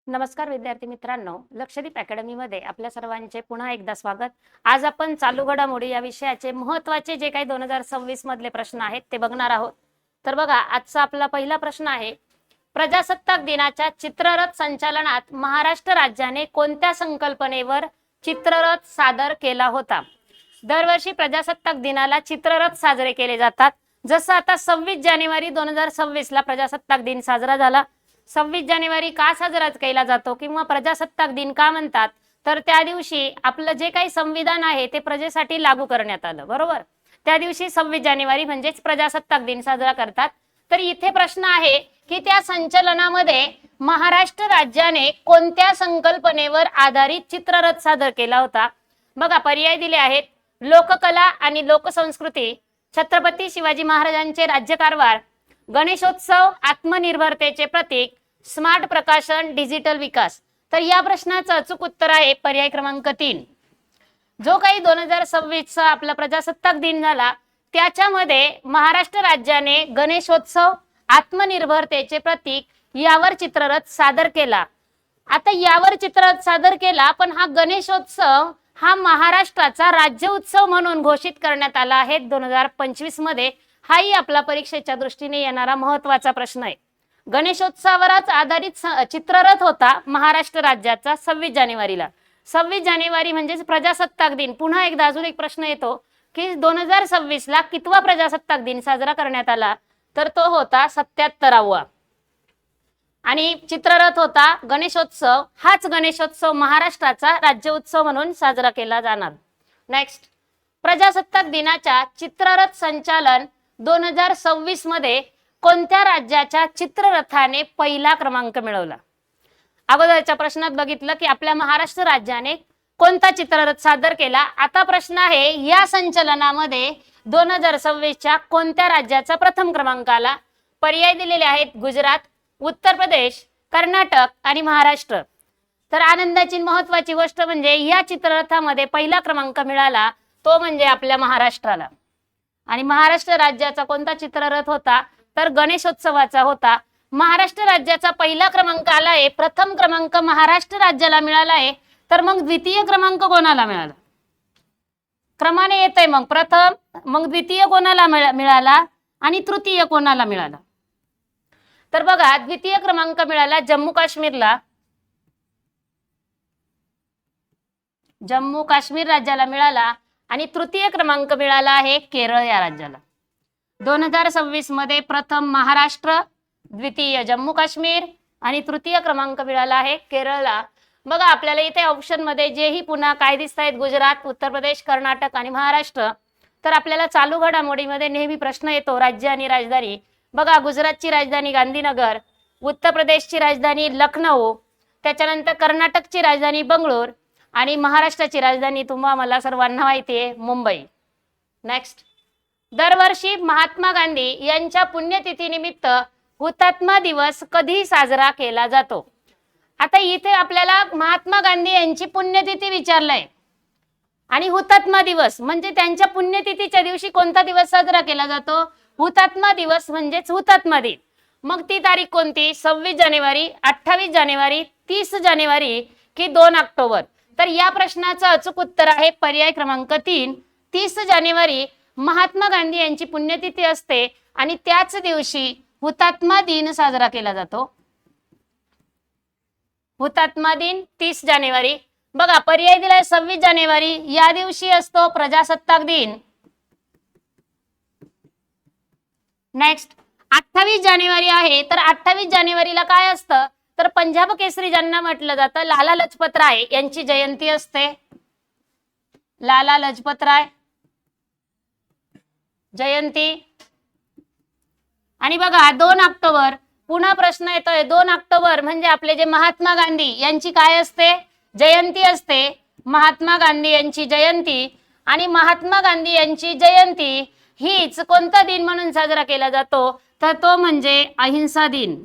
नमस्कार विद्यार्थी मित्रांनो, लक्षदीप अकॅडमीमध्ये आपल्या सर्वांचे पुन्हा एकदा स्वागत। आज आपण चालू घडामोडी या विषयाचे महत्त्वाचे जे काही 2026 मधले प्रश्न आहेत ते बघणार आहोत। तर बघा, आजचा आपला पहिला प्रश्न आहे, प्रजासत्ताक दिनाच्या चित्ररथ संचालनात महाराष्ट्र राज्याने कोणत्या संकल्पनेवर चित्ररथ सादर केला होता? दरवर्षी प्रजासत्ताक दिनाला चित्ररथ साजरे केले जातात। जसं आता 26 जानेवारी 2026 ला प्रजासत्ताक दिन साजरा झाला। 26 जानेवारी का साजरा केला जातो किंवा प्रजासत्ताक दिन का म्हणतात? तर त्या दिवशी आपलं जे काही संविधान आहे ते प्रजेसाठी लागू करण्यात आलं, बरोबर? त्या दिवशी 26 जानेवारी म्हणजेच प्रजासत्ताक दिन साजरा करतात। तर इथे प्रश्न आहे की त्या संचलनामध्ये महाराष्ट्र राज्याने कोणत्या संकल्पनेवर आधारित चित्ररथ सादर केला होता? बघा, पर्याय दिले आहेत, लोककला आणि लोकसंस्कृती, छत्रपती शिवाजी महाराजांचे राज्यकारभार, गणेशोत्सव, आत्मनिर्भरतेचे प्रतीक, स्मार्ट प्रकाशन, डिजिटल विकास। तर या प्रश्नाचं अचूक उत्तर आहे पर्याय क्रमांक 3। जो काही 2026 चा आपला प्रजासत्ताक दिन झाला त्याच्यामध्ये महाराष्ट्र राज्याने गणेशोत्सव, आत्मनिर्भरतेचे प्रतीक यावर चित्ररथ सादर केला। आता यावर चित्ररथ सादर केला, पण हा गणेशोत्सव हा महाराष्ट्राचा राज्य उत्सव म्हणून घोषित करण्यात आला आहे 2025 मध्ये। हाही आपला परीक्षेच्या दृष्टीने येणारा महत्त्वाचा प्रश्न आहे। गणेशोत्सवावरच आधारित चित्ररथ होता महाराष्ट्र राज्याचा 26 जानेवारीला। 26 जानेवारी म्हणजेच प्रजासत्ताक दिन। पुन्हा एकदा अजून एक प्रश्न येतो की 2026 ला कितवा प्रजासत्ताक दिन साजरा करण्यात आला? तर तो होता 77वा। आणि चित्ररथ होता गणेशोत्सव। हाच गणेशोत्सव महाराष्ट्राचा राज्य उत्सव म्हणून साजरा केला जाणार। नेक्स्ट, प्रजासत्ताक दिनाच्या चित्ररथ संचालन 2026 मध्ये कोणत्या राज्याच्या चित्ररथाने पहिला क्रमांक मिळवला? अगोदरच्या प्रश्नात बघितलं की आपल्या महाराष्ट्र राज्याने कोणता चित्ररथ सादर केला। आता प्रश्न आहे, या संचलनामध्ये 2026 च्या कोणत्या राज्याचा प्रथम क्रमांक आला? पर्याय दिलेले आहेत, गुजरात, उत्तर प्रदेश, कर्नाटक आणि महाराष्ट्र। तर आनंदाची महत्त्वाची गोष्ट म्हणजे या चित्ररथामध्ये पहिला क्रमांक मिळाला तो म्हणजे आपल्या महाराष्ट्राला। आणि महाराष्ट्र राज्याचा कोणता चित्ररथ होता? तर गणेशोत्सवाचा होता। महाराष्ट्र राज्याचा पहिला क्रमांक आलाय, प्रथम क्रमांक महाराष्ट्र राज्याला मिळाला आहे। तर मग द्वितीय क्रमांक कोणाला मिळाला? क्रमाने येतंय, मग प्रथम, मग द्वितीय कोणाला मिळाला आणि तृतीय कोणाला मिळाला? तर बघा, द्वितीय क्रमांक मिळाला जम्मू काश्मीरला। जम्मू काश्मीर राज्याला मिळाला आणि तृतीय क्रमांक मिळाला आहे केरळ या राज्याला। 2026 मध्ये प्रथम महाराष्ट्र, द्वितीय जम्मू काश्मीर आणि तृतीय क्रमांक मिळाला आहे केरळला। बघा, आपल्याला इथे ऑप्शन मध्ये जेही पुन्हा काय दिसत आहेत, गुजरात, उत्तर प्रदेश, कर्नाटक आणि महाराष्ट्र। तर आपल्याला चालू घडामोडीमध्ये नेहमी प्रश्न येतो राज्य आणि राजधानी। बघा, गुजरातची राजधानी गांधीनगर, उत्तर प्रदेशची राजधानी लखनौ, त्याच्यानंतर कर्नाटकची राजधानी बंगळूर आणि महाराष्ट्राची राजधानी तुम्हाला सर्वांना माहिती आहे मुंबई। नेक्स्ट, दरवर्षी महात्मा गांधी यांच्या पुण्यतिथीनिमित्त हुतात्मा दिवस कधी साजरा केला जातो? आता इथे आपल्याला महात्मा गांधी यांची पुण्यतिथी विचारलाय आणि हुतात्मा दिवस म्हणजे त्यांच्या पुण्यतिथीच्या दिवशी कोणता दिवस साजरा केला जातो? हुतात्मा दिवस म्हणजेच हुतात्मा दिन। मग ती तारीख कोणती? 26 जानेवारी, 28 जानेवारी, 30 जानेवारी की 2 ऑक्टोबर? तर या प्रश्नाचं अचूक उत्तर आहे पर्याय क्रमांक 3, 30 जानेवारी महात्मा गांधी यांची पुण्यतिथी असते आणि त्याच दिवशी हुतात्मा दिन साजरा केला जातो। हुतात्मा दिन 30 जानेवारी। बघा, पर्याय दिलाय 26 जानेवारी, या दिवशी असतो प्रजासत्ताक दिन। नेक्स्ट, 28 जानेवारी आहे, तर 28 जानेवारीला काय असतं? तर पंजाब केसरी ज्यांना म्हटलं जातं, लाला लजपत राय यांची जयंती असते। लाला लजपत राय जयंती। आणि बघा, 2 ऑक्टोबर पुन्हा प्रश्न येतोय, 2 ऑक्टोबर म्हणजे आपले जे महात्मा गांधी यांची काय असते? जयंती असते। महात्मा गांधी यांची जयंती आणि महात्मा गांधी यांची जयंती हीच कोणता दिन म्हणून साजरा केला जातो? तर तो म्हणजे अहिंसा दिन।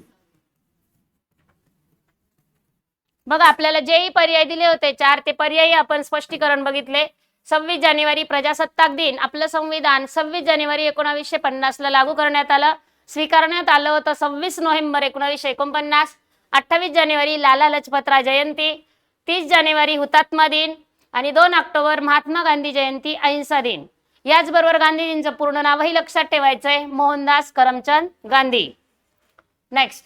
बघा, आपल्याला जेही पर्याय दिले होते 4 ते पर्यायी आपण स्पष्टीकरण बघितले। 26 जानेवारी प्रजासत्ताक दिन, आपलं संविधान 26 जानेवारी 1950 ला लागू करण्यात आलं। स्वीकारण्यात आलं होतं 26 नोव्हेंबर 1949। 28 जानेवारी लाला लजपतराय जयंती, 30 जानेवारी हुतात्मा दिन आणि 2 ऑक्टोबर महात्मा गांधी जयंती अहिंसा दिन. याचबरोबर गांधीजींचं पूर्ण नावही लक्षात ठेवायचंय, मोहनदास करमचंद गांधी. नेक्स्ट,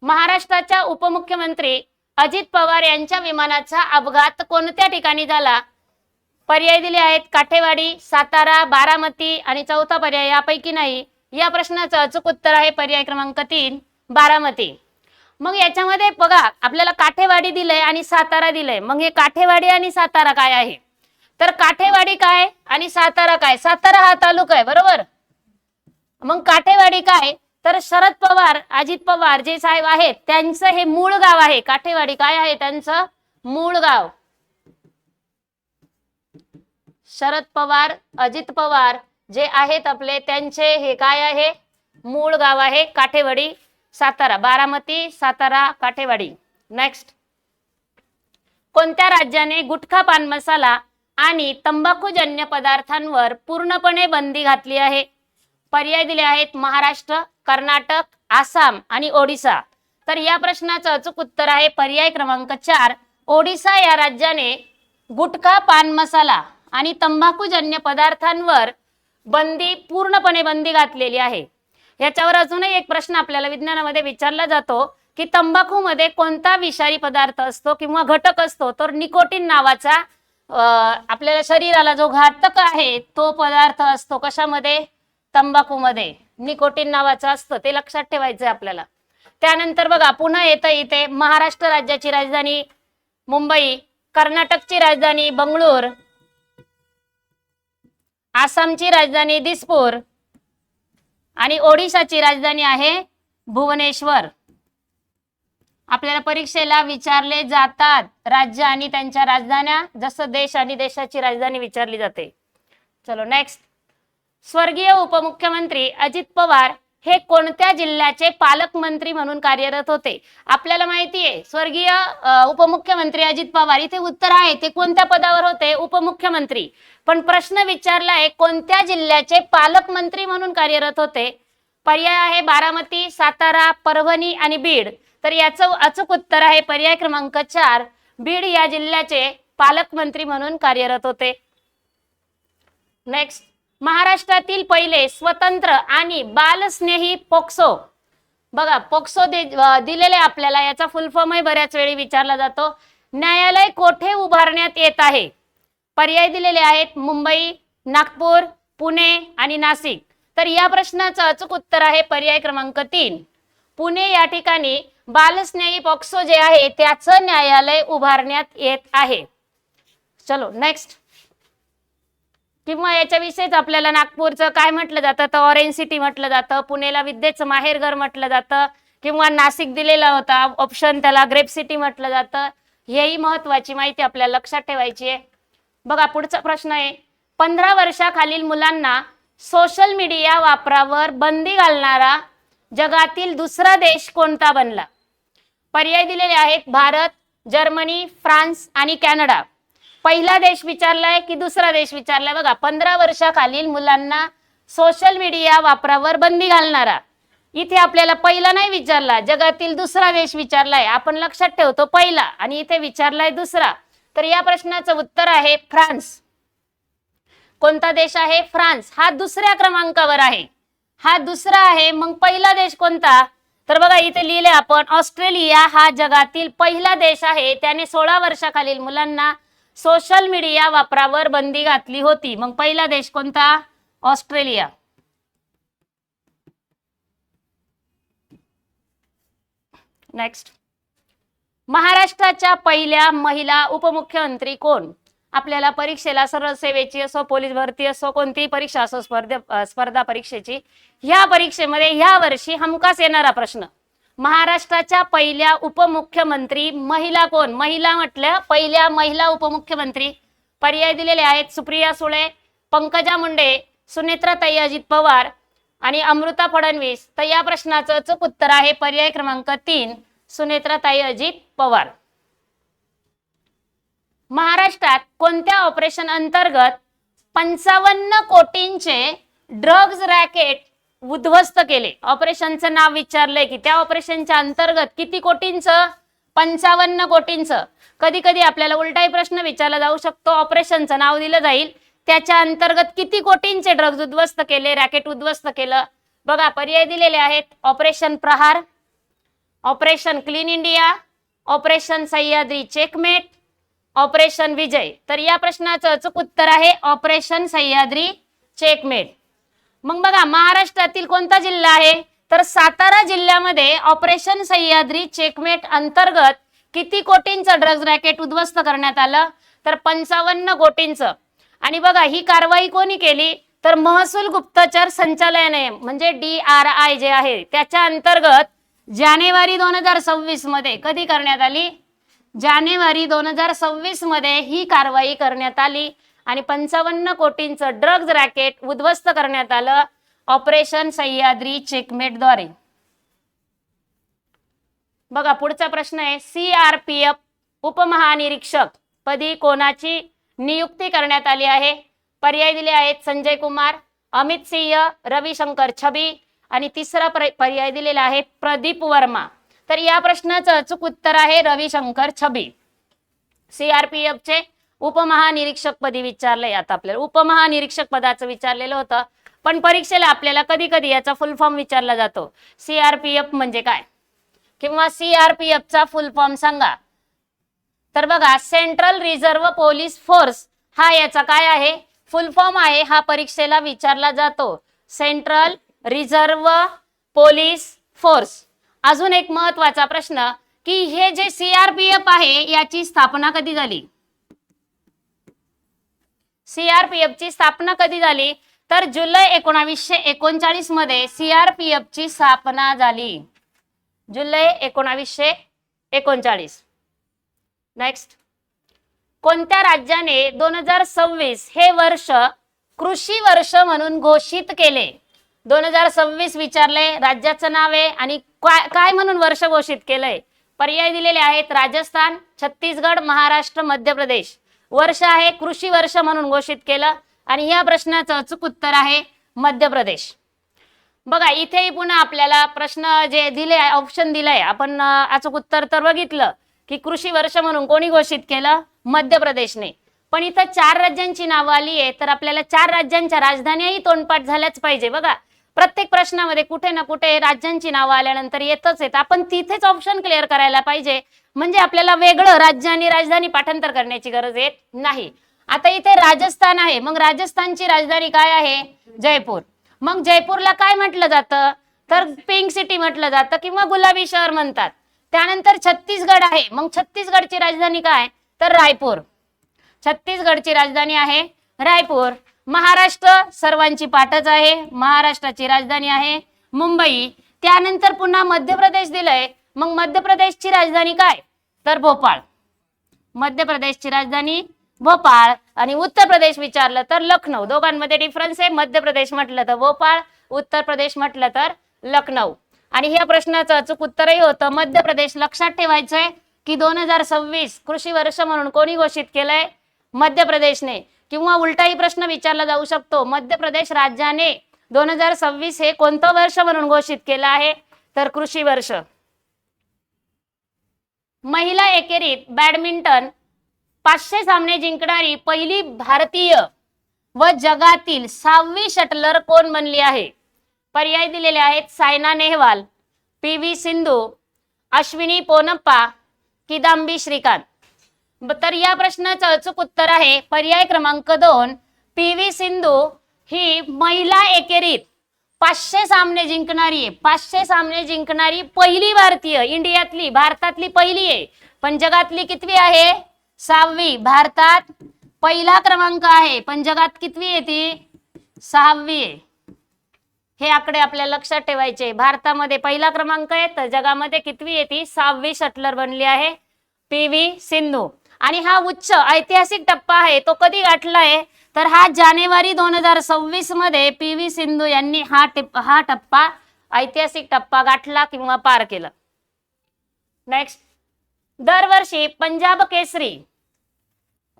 महाराष्ट्राच्या उपमुख्यमंत्री अजित पवार यांच्या विमानाचा अपघात कोणत्या ठिकाणी झाला? पर्याय दिले आहेत काठेवाडी, सातारा, बारामती आणि चौथा पर्याय यापैकी नाही. या प्रश्नाचं अचूक उत्तर आहे पर्याय क्रमांक 3 बारामती. मग याच्यामध्ये बघा आपल्याला काठेवाडी दिलंय आणि सातारा दिलंय. मग हे काठेवाडी आणि सातारा काय आहे? तर काठेवाडी काय आणि सातारा काय? सातारा हा तालुका आहे बरोबर. मग काठेवाडी काय? तर शरद पवार, अजित पवार जे साहेब आहेत त्यांचं हे मूळ गाव आहे. काठेवाडी काय आहे त्यांचं मूळ गाव. शरद पवार, अजित पवार जे आहेत आपले त्यांचे हे काय आहे मूळ गाव आहे काठेवाडी, सातारा. बारामती, सातारा, काठेवाडी. नेक्स्ट, कोणत्या राज्याने गुटखा, पान मसाला आणि तंबाखूजन्य पदार्थांवर पूर्णपणे बंदी घातली आहे? पर्याय दिले आहेत महाराष्ट्र, कर्नाटक, आसाम आणि ओडिसा. तर या प्रश्नाचं अचूक उत्तर आहे पर्याय क्रमांक 4 ओडिसा या राज्याने गुटखा, पान मसाला आणि तंबाखूजन्य पदार्थांवर पूर्णपणे बंदी घातलेली आहे. याच्यावर अजूनही एक प्रश्न आपल्याला विज्ञानामध्ये विचारला जातो की तंबाखूमध्ये कोणता विषारी पदार्थ असतो किंवा घटक असतो? तर निकोटीन नावाचा आपल्याला शरीराला जो घातक आहे तो पदार्थ असतो. कशामध्ये? तंबाखूमध्ये निकोटीन नावाचा असतो. ते लक्षात ठेवायचं आपल्याला. त्यानंतर बघा पुन्हा येतं इथे महाराष्ट्र राज्याची राजधानी मुंबई, कर्नाटकची राजधानी बंगळूर, आसामची राजधानी दिसपूर आणि ओडिशाची राजधानी आहे भुवनेश्वर. आपल्याला परीक्षेला विचारले जातात राज्य आणि त्यांच्या राजधान्या, जसं देश आणि देशाची राजधानी विचारली जाते. चलो नेक्स्ट, स्वर्गीय उपमुख्यमंत्री अजित पवार हे कोणत्या जिल्ह्याचे पालकमंत्री म्हणून कार्यरत होते? आपल्याला माहिती आहे स्वर्गीय उपमुख्यमंत्री अजित पवार, इथे उत्तर आहे ते कोणत्या पदावर होते? उपमुख्यमंत्री. पण प्रश्न विचारला आहे कोणत्या जिल्ह्याचे पालकमंत्री म्हणून कार्यरत होते? पर्याय आहे बारामती, सातारा, परभणी आणि बीड. तर याचं अचूक उत्तर आहे पर्याय क्रमांक 4 बीड या जिल्ह्याचे पालकमंत्री म्हणून कार्यरत होते. नेक्स्ट, महाराष्ट्रातील पहिले स्वतंत्र आणि बालस्नेही पोक्सो. बघा पोक्सो दिलेले आपल्याला, याचा फुल फॉर्म बऱ्याच वेळी विचारला जातो. न्यायालय कोठे उभारण्यात येत आहे? पर्याय दिलेले आहेत मुंबई, नागपूर, पुणे आणि नाशिक. तर या प्रश्नाचं अचूक उत्तर आहे पर्याय क्रमांक 3 पुणे या ठिकाणी बालस्नेही पोक्सो जे आहे त्याचं न्यायालय उभारण्यात येत आहे. चलो नेक्स्ट, किंवा याच्याविषयीच आपल्याला नागपूरचं काय म्हटलं जातं तर ऑरेंज सिटी म्हटलं जातं, पुणेला विद्येचं माहेरघर म्हटलं जातं, किंवा नाशिक दिलेला होता ऑप्शन त्याला ग्रेप सिटी म्हटलं जातं. हेही महत्वाची माहिती आपल्याला लक्षात ठेवायची आहे. बघा पुढचा प्रश्न आहे, 15 वर्षाखालील मुलांना सोशल मीडिया वापरावर बंदी घालणारा जगातील दुसरा देश कोणता बनला? पर्याय दिलेले आहेत भारत, जर्मनी, फ्रान्स आणि कॅनडा. पहिला देश विचारलाय की दुसरा देश विचारलाय? बघा 15 वर्षाखालील मुलांना सोशल मीडिया वापरावर बंदी घालणारा, इथे आपल्याला पहिला नाही विचारला, जगातील दुसरा देश विचारलाय. आपण लक्षात ठेवतो पहिला आणि इथे विचारलाय दुसरा. तर या प्रश्नाचं उत्तर आहे फ्रान्स. कोणता देश आहे? फ्रान्स. हा दुसऱ्या क्रमांकावर आहे, हा दुसरा आहे. मग पहिला देश कोणता? तर बघा इथे लिहिले आपण ऑस्ट्रेलिया हा जगातील पहिला देश आहे, त्याने 16 वर्षाखालील मुलांना सोशल मीडिया वापरावर बंदी घातली होती. मग पहिला देश कोणता? ऑस्ट्रेलिया. नेक्स्ट, महाराष्ट्राच्या पहिल्या महिला उपमुख्यमंत्री कोण? आपल्याला परीक्षेला सरळ सेवेची असो, पोलीस भरती असो, कोणतीही परीक्षा असो, स्पर्धा परीक्षेची, ह्या परीक्षेमध्ये ह्या वर्षी हमखास येणारा प्रश्न, महाराष्ट्राच्या पहिल्या उपमुख्यमंत्री महिला कोण? महिला म्हटलं पहिल्या महिला उपमुख्यमंत्री. पर्याय दिलेले आहेत सुप्रिया सुळे, पंकजा मुंडे, सुनेत्राताई अजित पवार आणि अमृता फडणवीस. तर या प्रश्नाचं अचूक उत्तर आहे पर्याय क्रमांक 3 सुनेत्राताई अजित पवार. महाराष्ट्रात कोणत्या ऑपरेशन अंतर्गत 55 कोटींचे ड्रग्ज रॅकेट उद्ध्वस्त केले. ऑपरेशनचं नाव विचारलंय की त्या ऑपरेशनच्या अंतर्गत किती कोटींचं? 55 कोटींचं. कधी कधी आपल्याला उलटाही प्रश्न विचारला जाऊ शकतो, ऑपरेशनचं नाव दिलं जाईल, त्याच्या अंतर्गत किती कोटींचे ड्रग्ज उद्ध्वस्त केले, रॅकेट उद्ध्वस्त केलं. बघा पर्याय दिलेले आहेत, operation Prahar, operation clean India, operation Sahyadri checkmate, operation Vijay. तर या प्रश्नाचं अचूक उत्तर आहे ऑपरेशन सह्याद्री चेकमेट. मग बघा महाराष्ट्रातील कोणता जिल्हा आहे? तर सातारा जिल्ह्यामध्ये ऑपरेशन सह्याद्री चेकमेट अंतर्गत किती कोटींचं ड्रग्ज रॅकेट उद्ध्वस्त करण्यात आलं? तर 55 कोटींचं. आणि बघा ही कारवाई कोणी केली? तर महसूल गुप्तचर संचालनालय म्हणजे DRI जे आहे त्याच्या अंतर्गत जानेवारी 2026 मध्ये कधी करण्यात आली? जानेवारी 2026 मध्ये ही कारवाई करण्यात आली आणि 55 कोटींचं ड्रग्ज रॅकेट उद्ध्वस्त करण्यात आलं ऑपरेशन सह्याद्री चेकमेट द्वारे. बघा पुढचा प्रश्न आहे, CRPF उपमहानिरीक्षक पदी कोणाची नियुक्ती करण्यात आली आहे? पर्याय दिले आहेत, संजय कुमार, अमित सिंह, रविशंकर छबी आणि तिसरा पर्याय दिलेला आहे प्रदीप वर्मा. तर या प्रश्नाचं अचूक उत्तर आहे रविशंकर छबी. CRPF चे उपमहानिरीक्षक पदी विचारलंय. आता आपल्याला उपमहानिरीक्षक पदाचं विचारलेलं होतं, पण परीक्षेला आपल्याला कधी कधी याचा फुल फॉर्म विचारला जातो. CRPF म्हणजे काय किंवा CRPF चा फुल फॉर्म सांगा. तर बघा सेंट्रल रिझर्व्ह पोलीस फोर्स हा याचा काय आहे? फुल फॉर्म आहे. हा परीक्षेला विचारला जातो, सेंट्रल रिझर्व्ह पोलीस फोर्स. अजून एक महत्वाचा प्रश्न की हे जे CRPF आहे याची स्थापना कधी झाली? CRPF ची स्थापना कधी झाली? तर जुलै 1939 मध्ये CRPF ची स्थापना झाली. जुलै 1939. नेक्स्ट, कोणत्या राज्याने 2026 हे वर्ष कृषी वर्ष म्हणून घोषित केले? 2026 विचारले, राज्याचं नाव आहे आणि काय म्हणून वर्ष घोषित केलंय? पर्याय दिलेले आहेत, राजस्थान, छत्तीसगड, महाराष्ट्र, मध्य प्रदेश. वर्ष आहे कृषी वर्ष म्हणून घोषित केलं आणि या प्रश्नाचं अचूक उत्तर आहे मध्य प्रदेश. बघा इथेही पुन्हा आपल्याला प्रश्न जे दिले ऑप्शन दिलाय, आपण अचूक उत्तर तर बघितलं की कृषी वर्ष म्हणून कोणी घोषित केलं? मध्य प्रदेशने. पण इथं 4 राज्यांची नावं आली आहे, तर आपल्याला 4 राज्यांच्या राजधानीही तोंडपाठ झाल्याच पाहिजे. बघा प्रत्येक प्रश्नामध्ये कुठे ना कुठे राज्यांची नावं आल्यानंतर येतच आहेत, आपण तिथेच ऑप्शन क्लिअर करायला पाहिजे, म्हणजे आपल्याला वेगळं राज्य आणि राजधानी पाठांतर करण्याची गरज येत नाही. आता इथे राजस्थान आहे, मग राजस्थानची राजधानी काय आहे? जयपूर. मग जयपूरला काय म्हटलं जातं? तर पिंक सिटी म्हटलं जातं किंवा गुलाबी शहर म्हणतात. त्यानंतर छत्तीसगड आहे, मग छत्तीसगडची राजधानी काय? तर रायपूर. छत्तीसगडची राजधानी आहे रायपूर. महाराष्ट्र सर्वांची पाठच आहे, महाराष्ट्राची राजधानी आहे मुंबई. त्यानंतर पुन्हा मध्य प्रदेश दिलंय, मग मध्य प्रदेशची राजधानी काय? तर भोपाळ. मध्य प्रदेशची राजधानी भोपाळ. आणि उत्तर प्रदेश विचारलं तर लखनौ. दोघांमध्ये डिफरन्स आहे, मध्य प्रदेश म्हटलं तर भोपाळ, उत्तर प्रदेश म्हटलं तर लखनौ. आणि ह्या प्रश्नाचं अचूक उत्तरही होतं मध्य प्रदेश. लक्षात ठेवायचंय की 2026 कृषी वर्ष म्हणून कोणी घोषित केलंय? मध्य प्रदेशने. किंवा उलटाही प्रश्न विचारला जाऊ शकतो, मध्य प्रदेश राज्याने 2026 हे कोणतं वर्ष म्हणून घोषित केलं आहे? तर कृषी वर्ष. महिला एकेरीत बॅडमिंटन 500 सामने जिंकणारी पहिली भारतीय व जगातील 6वी शटलर कोण बनली आहे? पर्याय दिलेले आहेत, सायना नेहवाल, PV सिंधू, अश्विनी पोनप्पा, किदांबी श्रीकांत. तर या प्रश्नाचं अचूक उत्तर आहे पर्याय क्रमांक 2, PV सिंधू ही महिला एकेरीत 500 सामने जिंकणारी आहे. 500 सामने जिंकणारी पहिली भारतीय, इंडियातली, भारतातली पहिली आहे. पण जगातली कितवी आहे? 6वी. भारतात पहिला क्रमांक आहे, पण जगात कितवी आहे ती? 6वी आहे. हे आकडे आपल्याला लक्षात ठेवायचे. भारतामध्ये पहिला क्रमांक आहे, तर जगामध्ये कितवी आहे ती? 6वी शटलर बनली आहे PV सिंधू. आणि हा उच्च ऐतिहासिक टप्पा आहे तो कधी गाठलाय? तर हा जानेवारी 2026 मध्ये PV सिंधू यांनी हा टप्पा, ऐतिहासिक टप्पा गाठला किंवा पार केला. नेक्स्ट, दरवर्षी पंजाब केसरी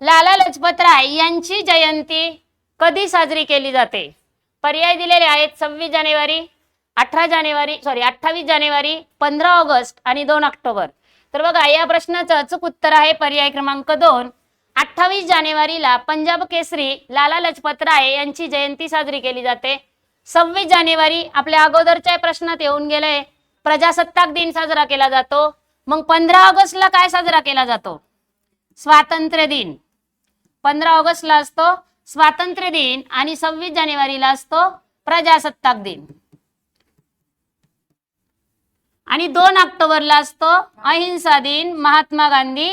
लाला लजपत राय यांची जयंती कधी साजरी केली जाते? पर्याय दिलेले आहेत 26 जानेवारी, 28 जानेवारी, 15 ऑगस्ट आणि 2 ऑक्टोबर. तर बघा या प्रश्नाचं अचूक उत्तर आहे पर्याय क्रमांक 2. 28 जानेवारीला पंजाब केसरी लाला लजपत राय यांची जयंती साजरी केली जाते. 26 जानेवारी आपल्या अगोदरच्या प्रश्नात येऊन गेले, प्रजासत्ताक दिन साजरा केला जातो. मग 15 ऑगस्टला काय साजरा केला जातो? स्वातंत्र्य दिन. 15 ऑगस्टला असतो स्वातंत्र्य दिन आणि 26 जानेवारीला असतो प्रजासत्ताक दिन. आणि 2 ऑक्टोबरला असतो अहिंसा दिन, महात्मा गांधी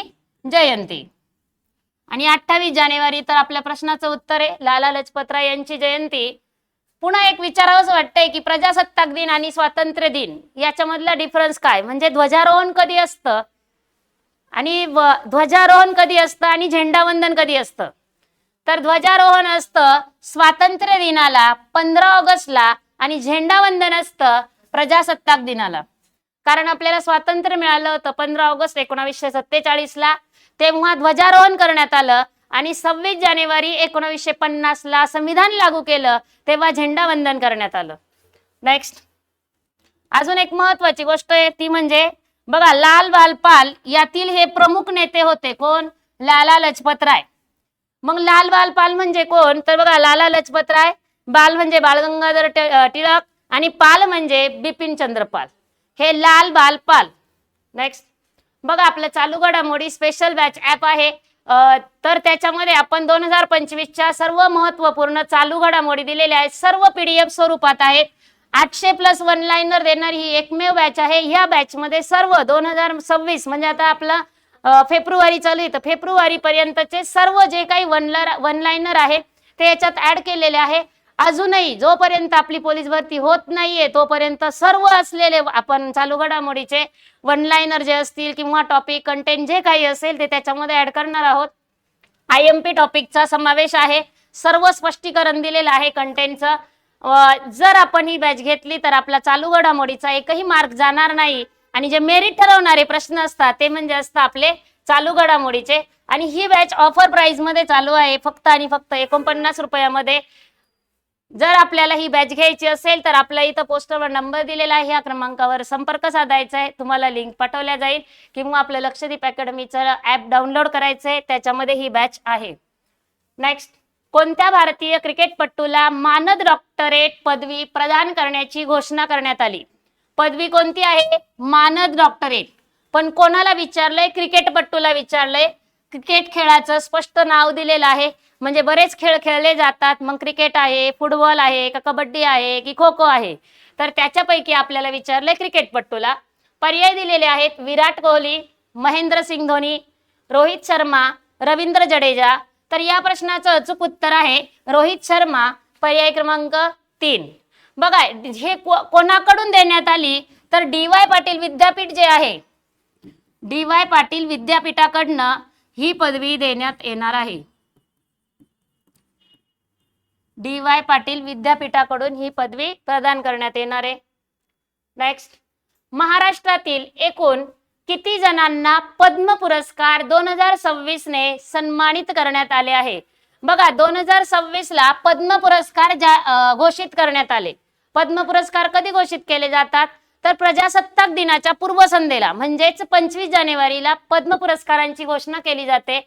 जयंती. आणि 28 जानेवारी तर आपल्या प्रश्नाचं उत्तर आहे लाला लजपत राय यांची जयंती. पुन्हा एक विचारावंच वाटतंय की प्रजासत्ताक दिन आणि स्वातंत्र्य दिन याच्यामधला डिफरन्स काय, म्हणजे ध्वजारोहण कधी असतं आणि झेंडावंदन कधी असतं? तर ध्वजारोहण असतं स्वातंत्र्य दिनाला 15 ऑगस्टला आणि झेंडावंदन असतं प्रजासत्ताक दिनाला. कारण आपल्याला स्वातंत्र्य मिळालं होतं 15 ऑगस्ट 1947ला, तेव्हा ध्वजारोहण करण्यात आलं. आणि 26 जानेवारी 1950ला संविधान लागू केलं, तेव्हा झेंडावंदन करण्यात आलं. नेक्स्ट अजून एक महत्वाची गोष्ट आहे ती म्हणजे बघा लाल बाल पाल यातील हे प्रमुख नेते होते कोण? लाला लजपत राय. मग लाल बाल पाल म्हणजे कोण? तर बघा लाला लजपत राय, बाल म्हणजे बाळ गंगाधर टिळक आणि पाल म्हणजे बिपिन चंद्र पाल. हे लाल बाल पाल. नेक्स्ट बघा आपलं चालू घडामोडी स्पेशल बॅच ऍप आहे. तर त्याच्यामध्ये आपण 2025च्या सर्व महत्वपूर्ण चालू घडामोडी दिलेल्या आहेत. सर्व PDF स्वरूपात आहेत. 800+ वन लाईनर देणारी ही एकमेव बॅच आहे. ह्या बॅच मध्ये सर्व 2026 म्हणजे आता आपला फेब्रुवारी चालू आहे, तर फेब्रुवारी पर्यंतचे सर्व जे काही वन लाईनर आहे ते याच्यात ऍड केलेले आहे. अजूनही जोपर्यंत आपली पोलीस भरती होत नाहीये तोपर्यंत सर्व असलेले आपण चालू घडामोडीचे वन लाईनर जे असतील किंवा टॉपिक कंटेंट जे काही असेल ते त्याच्यामध्ये ऍड करणार आहोत. IMP टॉपिकचा समावेश आहे. सर्व स्पष्टीकरण दिलेलं आहे कंटेंटचं. जर आपण ही बॅच घेतली तर आपला चालू घडामोडीचा एकही मार्क जाणार नाही. आणि जे मेरिट ठरवणारे प्रश्न असतात ते म्हणजे असतात आपले चालू घडामोडीचे. आणि ही बॅच ऑफर प्राइस मध्ये चालू आहे फक्त आणि फक्त 49 रुपयामध्ये. जर आपल्याला ही बॅच घ्यायची असेल तर आपल्या इथं पोस्टरवर नंबर दिलेला आहे, या क्रमांकावर संपर्क साधायचा आहे. तुम्हाला लिंक पाठवल्या जाईल किंवा आपलं लक्षदीप अकॅडमीचं ऍप डाउनलोड करायचं आहे, त्याच्यामध्ये ही बॅच आहे. नेक्स्ट कोणत्या भारतीय क्रिकेटपटूला मानद डॉक्टरेट पदवी प्रदान करण्याची घोषणा करण्यात आली? पदवी कोणती आहे? मानद डॉक्टरेट. पण कोणाला विचारलंय? क्रिकेटपटूला विचारलंय. क्रिकेट खेळाचं स्पष्ट नाव दिलेलं आहे. म्हणजे बरेच खेळ खेळले जातात, मग क्रिकेट आहे, फुटबॉल आहे का कबड्डी आहे की खो खो आहे, तर त्याच्यापैकी आपल्याला विचारलंय क्रिकेटपटूला. पर्याय दिलेले आहेत विराट कोहली, महेंद्रसिंग धोनी, रोहित शर्मा, रवींद्र जडेजा. तर या प्रश्नाचं अचूक उत्तर आहे रोहित शर्मा, पर्याय क्रमांक 3. बघा हे कोणाकडून देण्यात आली? तर DY पाटील विद्यापीठ जे आहे, DY पाटील विद्यापीठाकडनं ही पदवी देण्यात येणार आहे. DY पाटील विद्यापीठाकडून ही पदवी प्रदान करण्यात येणार आहे. नेक्स्ट महाराष्ट्रातील एकूण किती जणांना पद्म पुरस्कार 2026 ने सन्मानित करण्यात आले आहे? बघा 2026 ला पद्म पुरस्कार घोषित करण्यात आले. पद्म पुरस्कार कधी घोषित केले जातात? तर प्रजासत्ताक दिनाच्या पूर्वसंध्येला म्हणजेच 25 जानेवारीला पद्म पुरस्कारांची घोषणा केली जाते.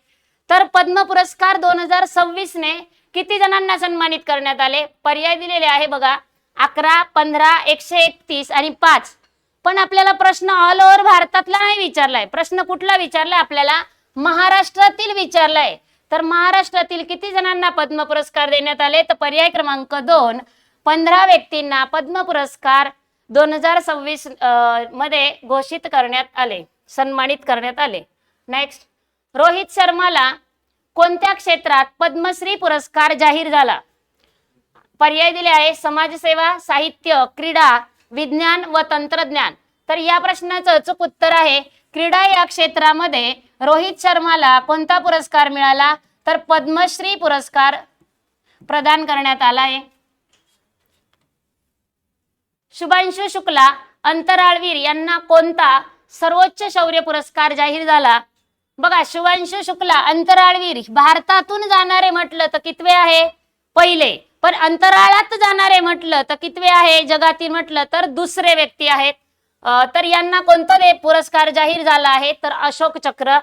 तर पद्म पुरस्कार 2026 ने किती जणांना सन्मानित करण्यात आले? पर्याय दिलेले आहे बघा 11, 15, 131 आणि 5. पण आपल्याला प्रश्न ऑल ओव्हर भारतातला नाही विचारलाय. प्रश्न कुठला विचारलाय? आपल्याला महाराष्ट्रातील विचारलाय. तर महाराष्ट्रातील किती जणांना पद्म पुरस्कार देण्यात आले? तर पर्याय क्रमांक 2, 15 व्यक्तींना पद्म पुरस्कार 2026 मध्ये घोषित करण्यात आले, सन्मानित करण्यात आले. नेक्स्ट रोहित शर्माला कोणत्या क्षेत्रात पद्मश्री पुरस्कार जाहीर झाला? पर्याय दिले आहे समाजसेवा, साहित्य, क्रीडा, विज्ञान व तंत्रज्ञान. तर या प्रश्नाचं अचूक उत्तर आहे क्रीडा या क्षेत्रामध्ये रोहित शर्माला कोणता पुरस्कार मिळाला? तर पद्मश्री पुरस्कार प्रदान करण्यात आला आहे. शुभांशु शुक्ला अंतराळवीर यांना कोणता सर्वोच्च शौर्य पुरस्कार जाहीर झाला? बघा शुभांशु शुक्ला अंतराळवीर भारतातून जाणारे म्हटलं तर कितवे आहे? पहिले. पण अंतराळात जाणारे म्हटलं तर कितवे आहे जगातील म्हटलं तर दुसरे व्यक्ती आहेत. तर यांना कोणता पुरस्कार जाहीर झाला आहे तर अशोक चक्र.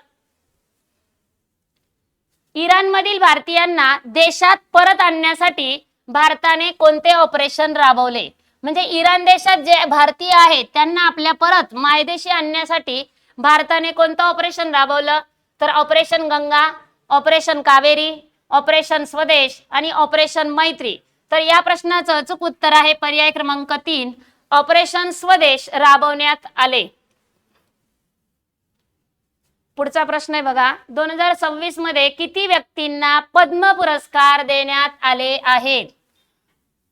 इराणमधील भारतीयांना देशात परत आणण्यासाठी भारताने कोणते ऑपरेशन राबवले? म्हणजे इराण देशात जे भारतीय आहेत त्यांना आपल्या परत मायदेशी आणण्यासाठी भारताने कोणतं ऑपरेशन राबवलं तर operation Ganga, operation Kaveri, operation Swadesh आणि ऑपरेशन मैत्री. तर या प्रश्नाचं अचूक उत्तर आहे पर्याय क्रमांक 3, ऑपरेशन स्वदेश राबवण्यात आले. पुढचा प्रश्न आहे बघा, 2026 मध्ये किती व्यक्तींना पद्म पुरस्कार देण्यात आले आहेत?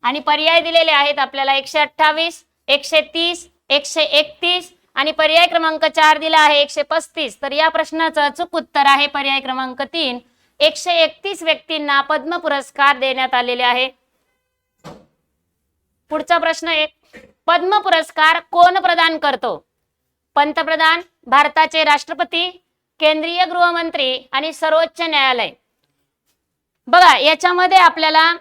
आणि पर्याय दिलेले आहेत आपल्याला 128, 130, 131 आणि पर्याय क्रमांक 4 दिला आहे 135. तर या प्रश्नाचं अचूक उत्तर आहे पर्याय क्रमांक 3, 131 व्यक्तींना पद्म पुरस्कार देण्यात आलेले आहे. पुढचा प्रश्न आहे, पद्म पुरस्कार कोण प्रदान करतो? पंतप्रधान, भारताचे राष्ट्रपती, केंद्रीय गृहमंत्री आणि सर्वोच्च न्यायालय. बघा याच्यामध्ये आपल्याला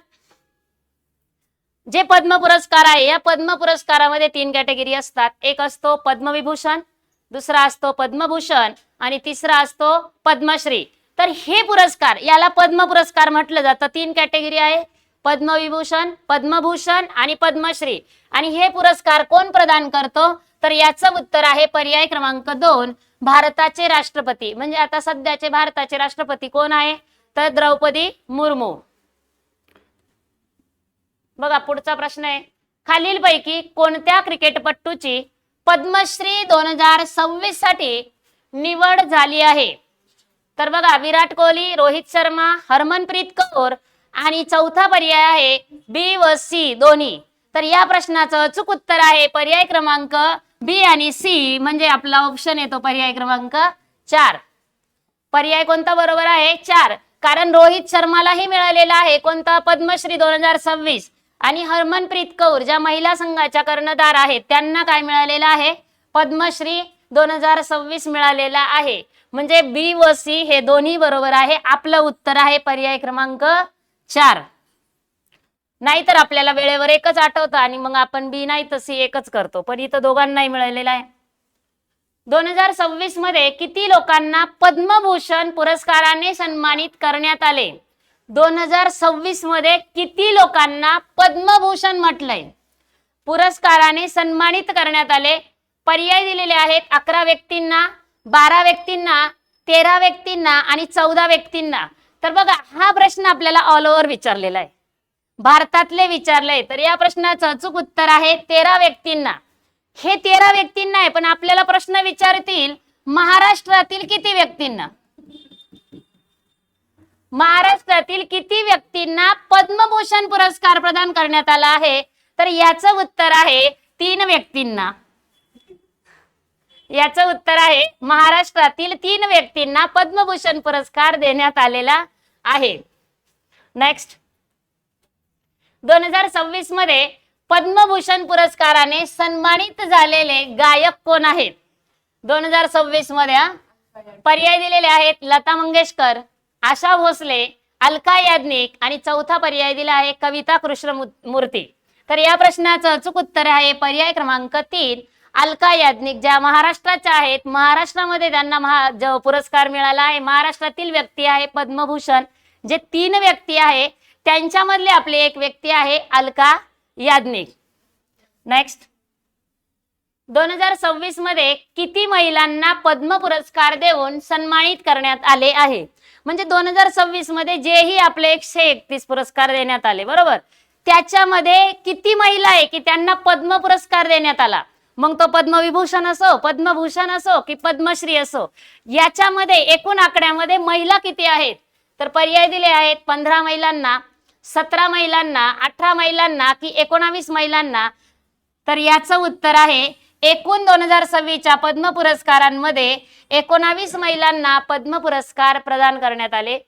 जे पद्म पुरस्कार आहे या पद्म पुरस्कारामध्ये 3 कॅटेगरी असतात. एक असतो पद्मविभूषण, दुसरा असतो पद्मभूषण आणि तिसरा असतो पद्मश्री. तर हे पुरस्कार याला पद्म पुरस्कार म्हटलं जातं. 3 कॅटेगरी आहे, पद्मविभूषण, पद्मभूषण आणि पद्मश्री. आणि हे पुरस्कार कोण प्रदान करतो तर याचं उत्तर आहे पर्याय क्रमांक 2, भारताचे राष्ट्रपती. म्हणजे आता सध्याचे भारताचे राष्ट्रपती कोण आहे तर द्रौपदी मुर्मू. बघा पुढचा प्रश्न आहे, खालीलपैकी कोणत्या क्रिकेटपटूची पद्मश्री 2026 साठी निवड झाली आहे? तर बघा विराट कोहली, रोहित शर्मा, हरमनप्रीत कौर आणि चौथा पर्याय आहे बी व सी दोन्ही. तर या प्रश्नाचं अचूक उत्तर आहे पर्याय क्रमांक बी आणि सी, म्हणजे आपला ऑप्शन येतो पर्याय क्रमांक 4. पर्याय कोणता बरोबर आहे 4, कारण रोहित शर्मालाही मिळालेला आहे कोणता पद्मश्री 2026 आणि हरमनप्रीत कौर ज्या महिला संघाच्या कर्णधार आहेत त्यांना काय मिळालेलं आहे पद्मश्री 2026 मिळालेला आहे. म्हणजे बी व सी हे दोन्ही बरोबर आहे. आपलं उत्तर आहे पर्याय क्रमांक 4. नाहीतर आपल्याला वेळेवर एकच आठवतं आणि मग आपण बी नाही तर सी एकच करतो, पण इथं दोघांनाही मिळालेला आहे. 2026 मध्ये किती लोकांना पद्मभूषण पुरस्काराने सन्मानित करण्यात आले? 2026 मध्ये किती लोकांना पद्मभूषण म्हटलंय पुरस्काराने सन्मानित करण्यात आले? पर्याय दिलेले आहेत 11 व्यक्तींना, 12 व्यक्तींना, 13 व्यक्तींना आणि 14 व्यक्तींना. तर बघा हा प्रश्न आपल्याला ऑल ओव्हर विचारलेला आहे, भारतातले विचारले. तर या प्रश्नाचं अचूक उत्तर आहे 13 व्यक्तींना. हे 13 व्यक्तींना आहे, पण आपल्याला प्रश्न विचारतील महाराष्ट्रातील किती व्यक्तींना? महाराष्ट्रातील किती व्यक्तींना पद्मभूषण पुरस्कार प्रदान करण्यात आला आहे? तर याचं उत्तर आहे 3 व्यक्तींना. याचं उत्तर आहे महाराष्ट्रातील 3 व्यक्तींना पद्मभूषण पुरस्कार देण्यात आलेला आहे. नेक्स्ट, 2026 मध्ये पद्मभूषण पुरस्काराने सन्मानित झालेले गायक कोण आहेत? 2026 मध्ये पर्याय दिलेले आहेत लता मंगेशकर, आशा भोसले, अलका याज्ञिक आणि चौथा पर्याय दिला आहे कविता कृष्णमूर्ती. तर या प्रश्नाचं अचूक उत्तर आहे पर्याय क्रमांक 3, अलका याज्ञिक, ज्या महाराष्ट्राच्या आहेत. महाराष्ट्रामध्ये त्यांना जो पुरस्कार मिळाला आहे, महाराष्ट्रातील व्यक्ती आहे पद्मभूषण. जे 3 व्यक्ती आहे त्यांच्यामधले आपले एक व्यक्ती आहे अलका याज्ञिक. नेक्स्ट, 2026 मध्ये किती महिलांना पद्म पुरस्कार देऊन सन्मानित करण्यात आले आहे? म्हणजे 2026 मध्ये जेही आपले 131 पुरस्कार देण्यात आले बरोबर, त्याच्यामध्ये किती महिला आहे की त्यांना पद्म पुरस्कार देण्यात आला? मग तो पद्मविभूषण असो, पद्मभूषण असो की पद्मश्री असो, याच्यामध्ये एकूण आकड्यामध्ये महिला किती आहेत? तर पर्याय दिले आहेत 15 महिलांना, 17 महिलांना, 18 महिलांना की 19 महिलांना. तर याचं उत्तर आहे एकूण 2026च्या पद्म पुरस्कारांमध्ये 19 महिलांना पद्म पुरस्कार प्रदान करण्यात आले.